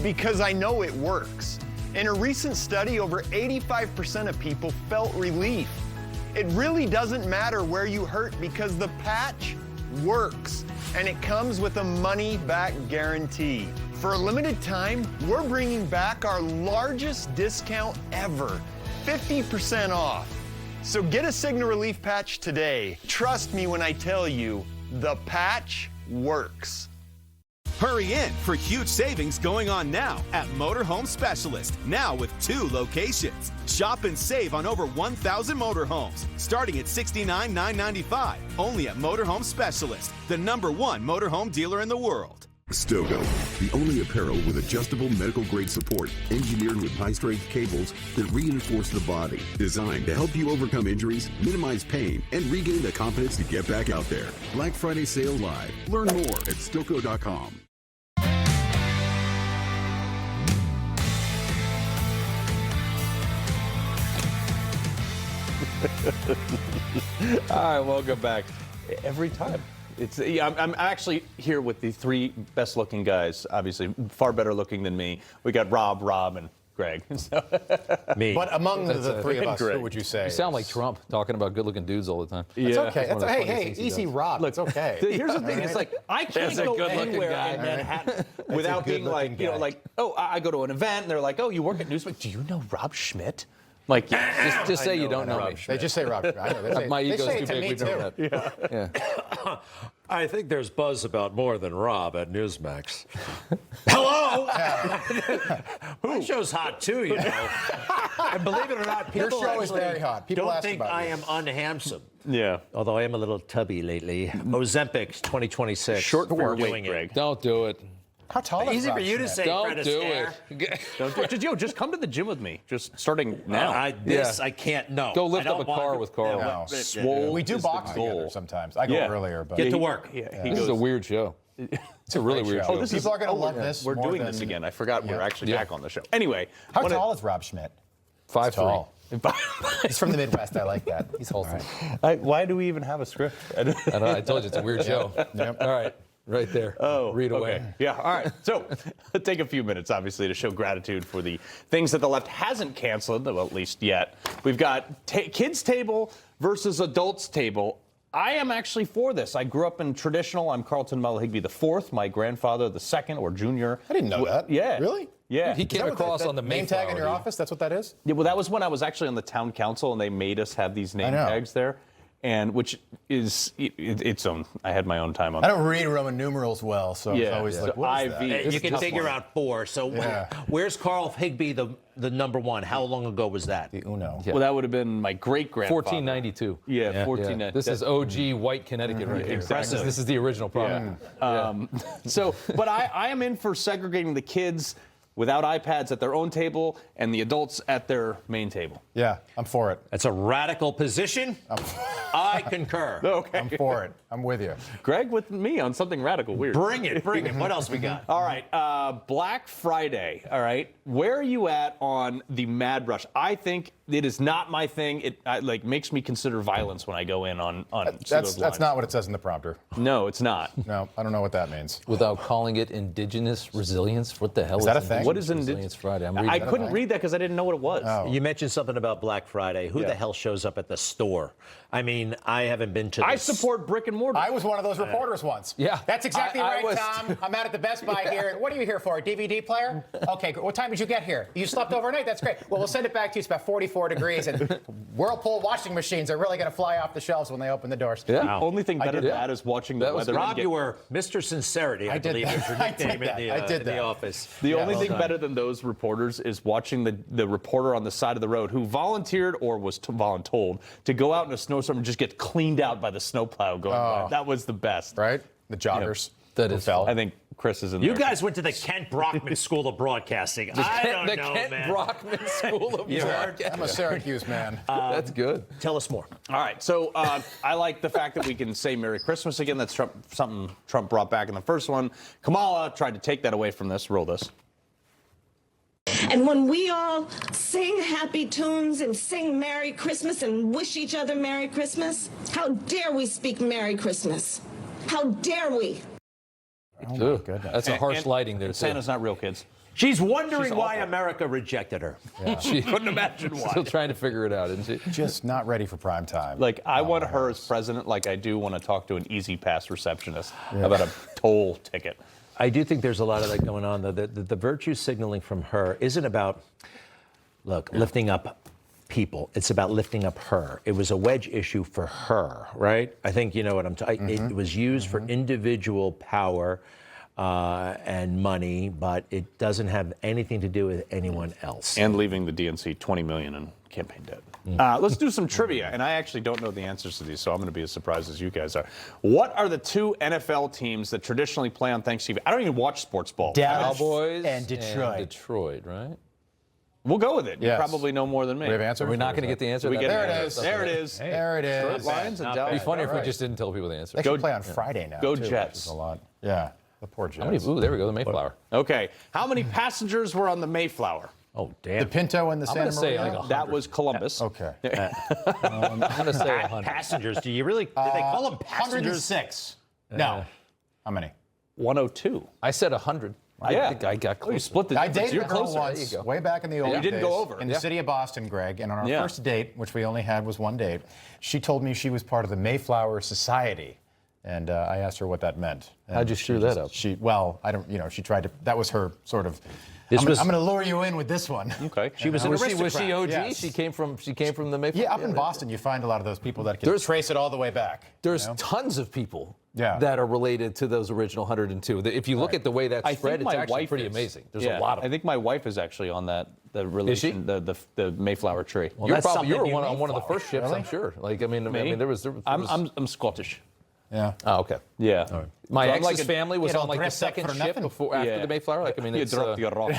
because I know it works. In a recent study, over 85% of people felt relief. It really doesn't matter where you hurt because the patch works, and it comes with a money-back guarantee. For a limited time, we're bringing back our largest discount ever, 50% off. So get a Cigna Relief patch today. Trust me when I tell you, the patch works. Hurry in for huge savings going on now at Motorhome Specialist, now with 2 locations. Shop and save on over 1,000 motorhomes, starting at $69,995, only at Motorhome Specialist, the #1 motorhome dealer in the world. Stogo, the only apparel with adjustable medical-grade support, engineered with high-strength cables that reinforce the body, designed to help you overcome injuries, minimize pain, and regain the confidence to get back out there. Black Friday sale live. Learn more at Stoco.com. All right, welcome back. Every time. I'm actually here with the 3 best-looking guys, obviously far better looking than me. We got Rob, and Greg. So. Me. But among the 3 of us, who would you say? You sound like Trump talking about good-looking dudes all the time. It's okay. Hey, easy, Rob. Look, it's okay. Here's the thing. It's like, I can't go anywhere in Manhattan without being like, I go to an event, and they're like, oh, you work at Newsmax. Do you know Rob Schmitt? Like, just say you don't know me. They just say Rob Schmitt. I know. My ego's say too it to big. me, We know that. Yeah. I think there's buzz about more than Rob at Newsmax. Hello! My show's hot too, you know. And believe it or not, people Your show is very hot. People don't ask think about I you. am unhandsome. Yeah. Although I am a little tubby lately. Ozempic 2026. Short for doing weight, it. Greg. Don't do it. How tall is Easy Rob for you to Schmitt? say, Don't Fred do Astaire. it. Don't do it. Just come to the gym with me. Just starting now. I can't. No. Go lift I up don't a car want with to- Carl. No. Swole We do is box the goal. together sometimes. I go earlier, but Get to work. This is a weird show. It's a really weird show. People are going to love this. We're more doing than- this again. I forgot we're actually back on the show. Anyway. How tall is Rob Schmitt? 5'3". Tall. He's from the Midwest. I like that. He's wholesome. Why do we even have a script? I don't know. I told you it's a weird show. Yep. All right. Right there. Oh, read away. Okay. Yeah, all right. So take a few minutes, obviously, to show gratitude for the things that the left hasn't canceled, well, at least yet. We've got kids' table versus adults' table. I am actually for this. I grew up in traditional. I'm Carlton Mello Higbie IV. My grandfather, the second or junior. I didn't know that. Yeah. Really? Yeah. He came across on the name tag in your office. That's what that is. Yeah. Well, that was when I was actually on the town council, and they made us have these name tags there. And which is its own. I had my own time on I that. don't read Roman numerals well, so I was always like, what is that? You can figure out 4. So where's Carl Higbie, the #1? How long ago was that? The Uno. Well, that would have been my great-grandfather. 1492. Yeah, 1492. This is OG White Connecticut right here. Exactly. This is the original product. But I am in for segregating the kids without iPads at their own table and the adults at their main table. Yeah, I'm for it. That's a radical position. I concur. Okay. I'm for it. I'm with you. Greg with me on something radical. Weird. Bring it. What else we got? All right. Black Friday. All right. Where are you at on the mad rush? I think it is not my thing. It makes me consider violence when I go in on That's not what it says in the prompter. No, it's not. No, I don't know what that means. Without calling it Indigenous Resilience? What the hell Is that a thing? What is Resilience Friday? I couldn't read that because I didn't know what it was. Oh. You mentioned something about Black Friday. Who the hell shows up at the store? I mean, I haven't been to I support brick and mortar. I was one of those reporters once. Yeah. That's exactly I right, was Tom. I'm out at the Best Buy here. What are you here for, a DVD player? Okay, what time did you get here? You slept overnight? That's great. Well, we'll send it back to you. It's about 44 degrees, and Whirlpool washing machines are really going to fly off the shelves when they open the doors. Yeah. Wow. Only thing better than that is watching the weather. Rob, you were Mr. Sincerity, I believe is your nickname in the office. The only thing better than those reporters is watching the reporter on the side of the road who volunteered or was voluntold to go out in a snowstorm and just get cleaned out by the snowplow going by. That was the best. Right? The joggers. That is fell. I think Chris is in You there. guys went to the Kent Brockman School of Broadcasting. I don't know, Kent man. Brockman School of Broadcasting. I'm a Syracuse man. That's good. Tell us more. All right, so I like the fact that we can say Merry Christmas again. That's something Trump brought back in the first one. Kamala tried to take that away from this. Roll this. And when we all sing happy tunes and sing Merry Christmas and wish each other Merry Christmas, how dare we speak Merry Christmas? How dare we? Oh my goodness. That's a harsh lighting there, too. Santa's not real, kids. She's wondering why America rejected her. Yeah. She couldn't imagine why. Still trying to figure it out, isn't she? Just not ready for prime time. Like, I want her as president like I do want to talk to an Easy Pass receptionist about a toll ticket. I do think there's a lot of that going on, though. The virtue signaling from her isn't about, lifting up people. It's about lifting up her. It was a wedge issue for her, right? I think you know what I'm talking. It was used for individual power and money, but it doesn't have anything to do with anyone else. And leaving the DNC $20 million in campaign debt. Let's do some trivia, and I actually don't know the answers to these, so I'm going to be as surprised as you guys are. What are the two NFL teams that traditionally play on Thanksgiving? I don't even watch sports ball. Cowboys and Detroit. Detroit, right? We'll go with it. Yes. You probably know more than me. We have answers? Are we not going to get the answer? We get There an it answer. is. There it is. Hey. There it is. Detroit Lions and Dallas. It'd be funny if we Right. just didn't tell people the answer. They should play on Friday now. Go too, which Jets. is a lot. Yeah, the poor Jets. How many? Ooh, there we go. The Mayflower. Okay. How many passengers were on the Mayflower? Oh, damn. The Pinto and the Santa gonna say Maria? like 100. That was Columbus. Okay. I'm going to say 100. Passengers. Do you really? Did they call them passengers? 106. No. How many? 102. I said 100. Yeah. I think I got Oh, you close. split the I difference. dated You're a girl closer. once, way back in the old days. You didn't go over. In the city of Boston, Greg, and on our first date, which we only had was one date, she told me she was part of the Mayflower Society. And I asked her what that meant. And How'd you screw that up? I don't, she tried to, that was her sort of, This I'm was- going to lure you in with this one. Okay. She was an Was aristocrat. she OG? Yes. She came from the Mayflower. Yeah, up in Boston, you find a lot of those people that can trace it all the way back. There's tons of people Yeah. that are related to those original 102. If you look at the way that's spread, it's actually pretty amazing. There's a lot of I think my wife is actually on that. The relation, the Mayflower tree. Well, you were on one of the first ships, I'm sure. Like, I mean, there was. I'm Scottish. Yeah. Oh, okay. Yeah. All right. My So I'm ex's like family was you know, on like the dressed up second for ship nothing. after the Mayflower. Like, I mean, You it's, dropped your rock.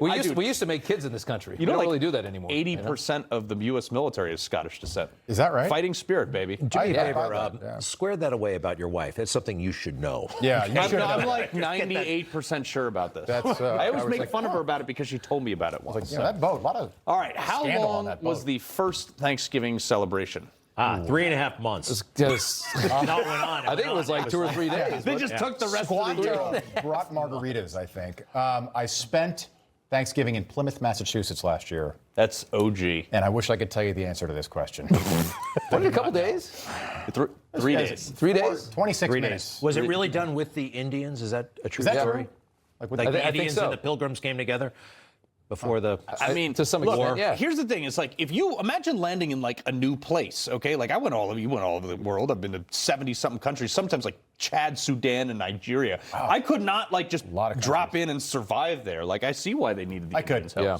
we used to make kids in this country. You don't know, really do that anymore. 80% of the U.S. military is Scottish descent. Is that right? Fighting spirit, baby. Do me a favor, yeah. square that away about your wife. That's something you should know. Yeah, you should have I'm done like 98% sure about this. That's, I always was make like, fun of her about it because she told me about it once. that. That boat, a lot of All right, how scandal on long that was boat. the first Thanksgiving celebration? 3.5 months. Not went on. I think it was like 2 or 3 days. They just took the rest of the year. Squanto brought margaritas, I think. I spent Thanksgiving in Plymouth, Massachusetts last year, That's OG. and I wish I could tell you the answer to this question. What, a couple days? 3 days. 3 days? 26 3 minutes. days. Was it really done with the Indians? Is that a true Is that story? true? Like with Like the- the I think Indians so. and the Pilgrims came together before the. I mean, to some look, extent, yeah. Here's the thing: it's like if you imagine landing in like a new place, okay? Like you went all over the world. I've been to 70-something countries, sometimes like Chad, Sudan, and Nigeria. I could not like just drop in and survive there. Like I see why they needed the Indians' help. Yeah.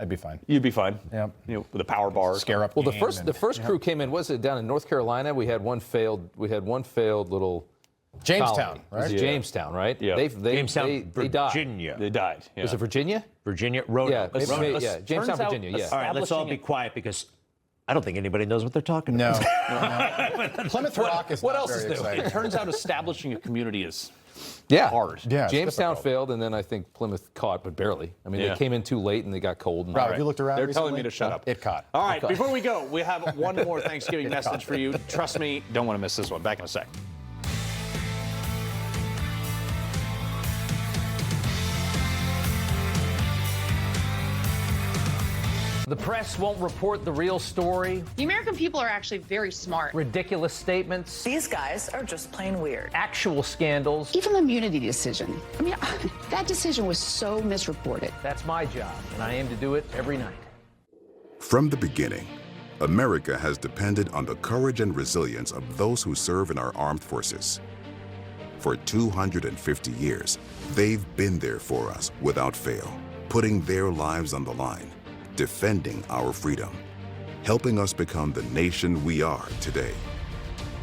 I'd be fine. You'd be fine. Yep. You know, with a power bar. Scare up. Well, the game first and- crew came in. Was it down in North Carolina? We had one failed little. Jamestown, colony. It was right? Jamestown, right? Yeah. Jamestown, they died. Virginia. They died. Yeah. Was it Virginia? Virginia, Roanoke. Yeah, Roanoke. yeah, Jamestown, turns out Virginia. Yeah. All right, let's all be quiet because I don't think anybody knows what they're talking about. No. Plymouth Rock is what not else is very new? exciting. It turns out establishing a community is hard. Yeah, it's Jamestown difficult. failed, and then I think Plymouth caught, but barely. I mean, Yeah. they came in too late, and they got cold. And Rob, have you looked around They're telling recently? me to shut up. It caught. All right, before we go, we have one more Thanksgiving message for you. Trust me, don't want to miss this one. Back in a sec. The press won't report the real story. The American people are actually very smart. Ridiculous statements. These guys are just plain weird. Actual scandals. Even the immunity decision. I mean, that decision was so misreported. That's my job, and I aim to do it every night. From the beginning, America has depended on the courage and resilience of those who serve in our armed forces. For 250 years, they've been there for us without fail, putting their lives on the line, defending our freedom, helping us become the nation we are today.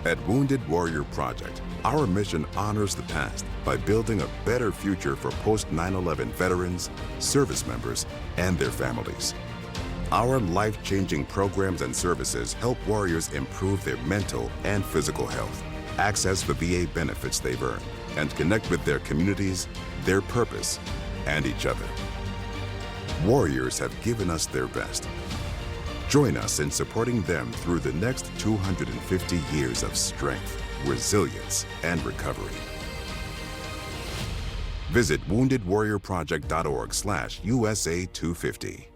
At Wounded Warrior Project, our mission honors the past by building a better future for post-9/11 veterans, service members, and their families. Our life-changing programs and services help warriors improve their mental and physical health, access the VA benefits they've earned, and connect with their communities, their purpose, and each other. Warriors have given us their best. Join us in supporting them through the next 250 years of strength, resilience, and recovery. Visit woundedwarriorproject.org/USA250.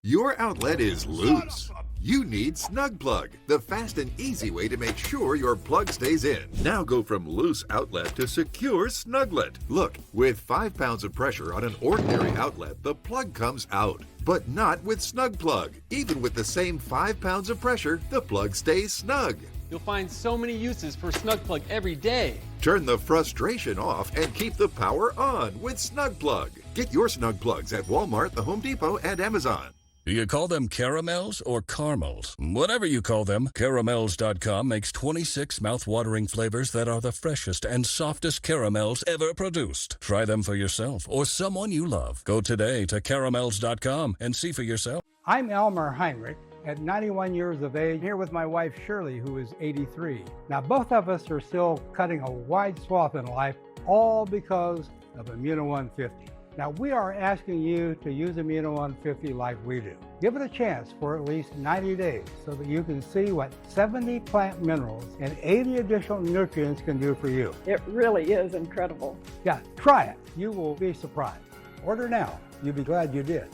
Your outlet is loose. You need Snug Plug, the fast and easy way to make sure your plug stays in. Now go from loose outlet to secure snuglet. Look, with 5 pounds of pressure on an ordinary outlet, the plug comes out. But not with Snug Plug. Even with the same 5 pounds of pressure, the plug stays snug. You'll find so many uses for Snug Plug every day. Turn the frustration off and keep the power on with Snug Plug. Get your Snug Plugs at Walmart, the Home Depot, and Amazon. Do you call them caramels or caramels? Whatever you call them, caramels.com makes 26 mouth-watering flavors that are the freshest and softest caramels ever produced. Try them for yourself or someone you love. Go today to caramels.com and see for yourself. I'm Elmer Heinrich. At 91 years of age, here with my wife Shirley, who is 83. Now, both of us are still cutting a wide swath in life, all because of Immuno 150. Now, we are asking you to use Immuno 150 like we do. Give it a chance for at least 90 days so that you can see what 70 plant minerals and 80 additional nutrients can do for you. It really is incredible. Yeah, try it. You will be surprised. Order now. You'll be glad you did.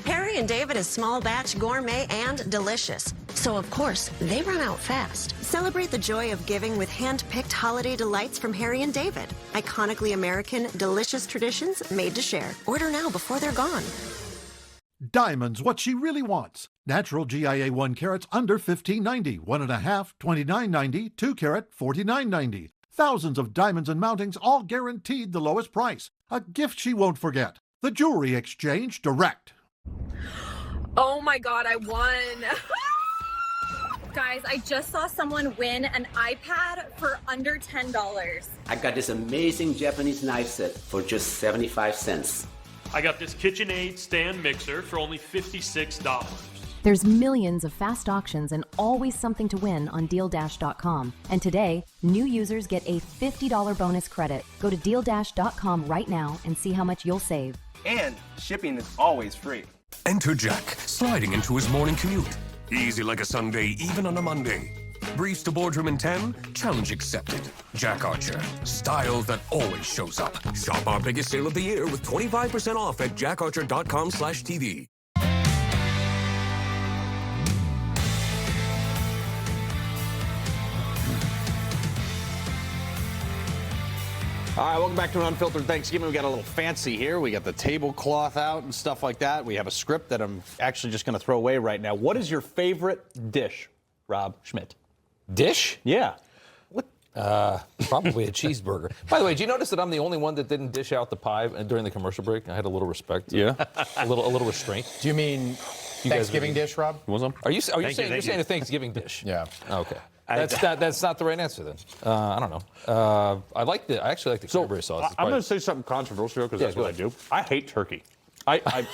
Harry and David is small batch, gourmet, and delicious. So, of course, they run out fast. Celebrate the joy of giving with hand-picked holiday delights from Harry and David. Iconically American, delicious traditions made to share. Order now before they're gone. Diamonds, what she really wants. Natural GIA 1 carats under $15.90. 1.5, $29.90. 2 carat, $49.90. Thousands of diamonds and mountings, all guaranteed the lowest price. A gift she won't forget. The Jewelry Exchange Direct. Oh my God, I won. Guys, I just saw someone win an iPad for under $10. I got this amazing Japanese knife set for just 75 cents. I got this KitchenAid stand mixer for only $56. There's millions of fast auctions and always something to win on DealDash.com. And today, new users get a $50 bonus credit. Go to DealDash.com right now and see how much you'll save. And shipping is always free. Enter Jack, sliding into his morning commute. Easy like a Sunday, even on a Monday. Briefs to boardroom in 10, challenge accepted. Jack Archer, style that always shows up. Shop our biggest sale of the year with 25% off at jackarcher.com/TV. All right, welcome back to an Unfiltered Thanksgiving. We got a little fancy here. We got the tablecloth out and stuff like that. We have a script that I'm actually just going to throw away right now. What is your favorite dish, Rob Schmitt? Dish? Yeah. What? Probably a cheeseburger. By the way, did you notice that I'm the only one that didn't dish out the pie during the commercial break? I had a little respect. Yeah. a little restraint. Do you mean Thanksgiving dish, Rob? You want some? Are you saying a Thanksgiving dish? Yeah. Okay. That's not the right answer then. I don't know. I actually like the cranberry sauce. I'm going to say something controversial because that's what I do. I hate turkey. I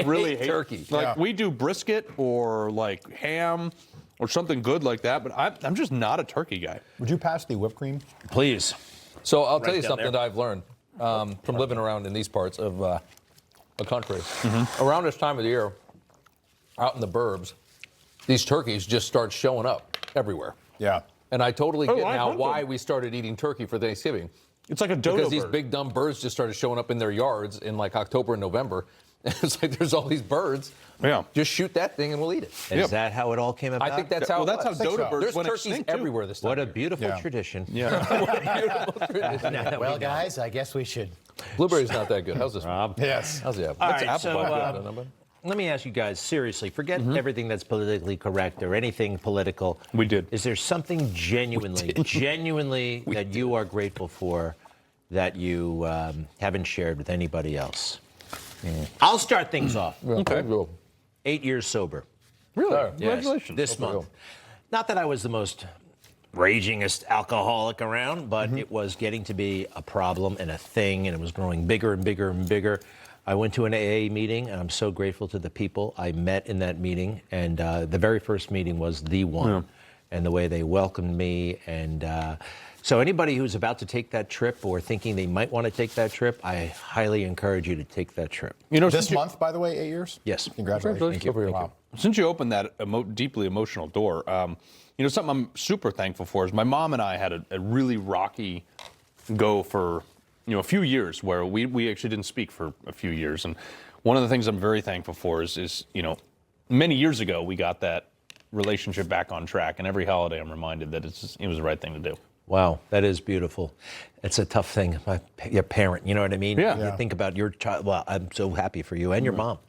really hate turkey. Like we do brisket or like ham or something good like that, but I'm just not a turkey guy. Would you pass the whipped cream? Please. So I'll tell you down something there. that I've learned from living around in these parts of the country. Around this time of the year, out in the burbs, these turkeys just start showing up everywhere. Yeah. And I totally get I now hunt why them. we started eating turkey for Thanksgiving. It's like a dodo Because these bird. big dumb birds just started showing up in their yards in like October and November. It's like there's all these birds. Yeah. Just shoot that thing and we'll eat it. Is that how it all came about? I think that's how. that's how dodo birds There's went turkeys extinct, too. everywhere this time. What a of year. beautiful tradition. Yeah. What a beautiful tradition. Now that we Well, know. guys, I guess we should. Blueberry's not that good. How's this, Rob? Yes. How's the apple? All What's right, apple so, pie good, nobody? Let me ask you guys seriously. Forget everything that's politically correct or anything political. We did. Is there something genuinely that you are grateful for that you haven't shared with anybody else? I'll start things off. Okay. 8 years sober. Really? Sorry. Yes, Congratulations. this month. Not that I was the most ragingest alcoholic around, but it was getting to be a problem and a thing, and it was growing bigger and bigger and bigger. I went to an AA meeting, and I'm so grateful to the people I met in that meeting. And the very first meeting was the one, and the way they welcomed me. And so anybody who's about to take that trip or thinking they might want to take that trip, I highly encourage you to take that trip. You know, This month, by the way, 8 years? Yes. Congratulations. Thank you. Wow. Since you opened that deeply emotional door, you know, something I'm super thankful for is my mom and I had a really rocky go for a few years where we actually didn't speak for a few years. And one of the things I'm very thankful for is many years ago we got that relationship back on track. And every holiday I'm reminded that it was the right thing to do. Wow, that is beautiful. It's a tough thing. Your parent, you know what I mean? Yeah. You think about your child. Well, I'm so happy for you and your mom.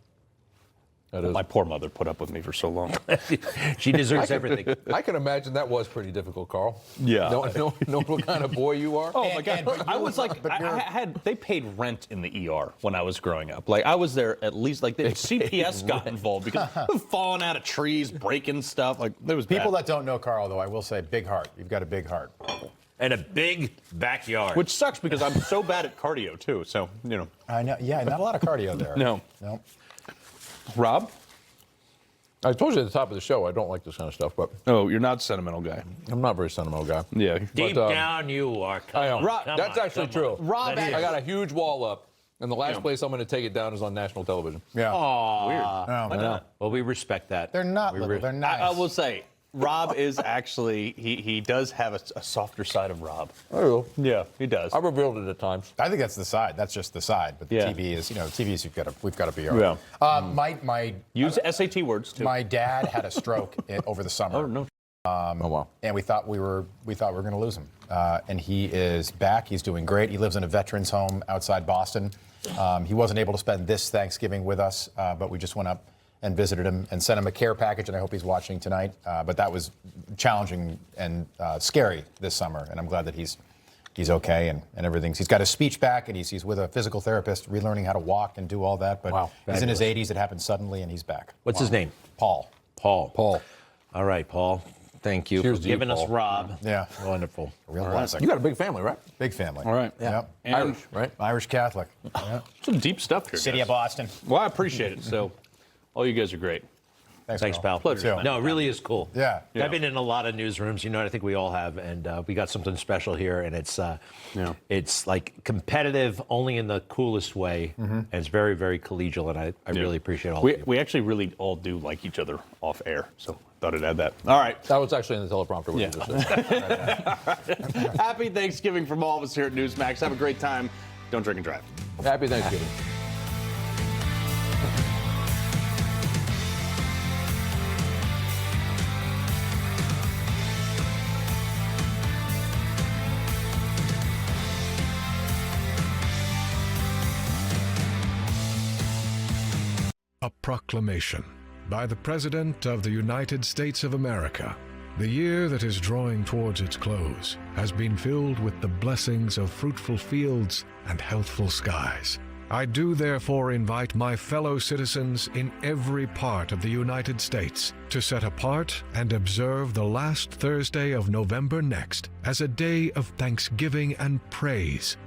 My poor mother put up with me for so long. She deserves everything. I can imagine that was pretty difficult, Carl. Yeah. Know what kind of boy you are? Oh my God! I was like, they paid rent in the ER when I was growing up. Like I was there at least. Like CPS got involved because falling out of trees, breaking stuff. Like there was people bad. that don't know Carl, though. I will say, big heart. You've got a big heart. And a big backyard. Which sucks because I'm so bad at cardio too. So I know. Yeah, not a lot of cardio there. No. Rob? I told you at the top of the show I don't like this kind of stuff, but you're not a sentimental guy. I'm not a very sentimental guy. Yeah. Deep down you are. I am. Rob, that's actually true. Rob, I got a huge wall up, and the last place I'm going to take it down is on national television. Yeah. Aww. Weird. Why not? Well, we respect that. They're not little. They're nice. I will say, Rob is actually he does have a softer side of Rob. Oh, yeah, he does. I revealed it at times. I think that's the side. That's just the side. But the TV is, TV is we've got to be all right. Yeah. My use SAT words too. My dad had a stroke over the summer. Oh no. Oh wow. And we thought we were going to lose him. And he is back. He's doing great. He lives in a veterans home outside Boston. He wasn't able to spend this Thanksgiving with us, but we just went up and visited him and sent him a care package, and I hope he's watching tonight. But that was challenging and scary this summer, and I'm glad that he's okay and everything. He's got his speech back, and he's with a physical therapist, relearning how to walk and do all that. But he's in his 80s. It happened suddenly, and he's back. What's his name? Paul. Paul. All right, Paul. Thank you Cheers for to you, giving us Paul. Rob. Yeah. Wonderful. Real You got a big family, right? Big family. All right. Yeah. And Irish, right? Irish Catholic. Yeah. Some deep stuff here. City guys. of Boston. Well, I appreciate it. So, all you guys are great. Thanks, pal. Pleasure. No, it really is cool. Yeah. I've been in a lot of newsrooms, I think we all have, and we got something special here, and it's like competitive only in the coolest way, and it's very, very collegial, and I really appreciate all of you. We actually really all do like each other off air, so thought I'd add that. All right. That was actually in the teleprompter. What you just said. Happy Thanksgiving from all of us here at Newsmax. Have a great time. Don't drink and drive. Happy Thanksgiving. A proclamation by the President of the United States of America. The year that is drawing towards its close has been filled with the blessings of fruitful fields and healthful skies. I do therefore invite my fellow citizens in every part of the United States to set apart and observe the last Thursday of November next as a day of thanksgiving and praise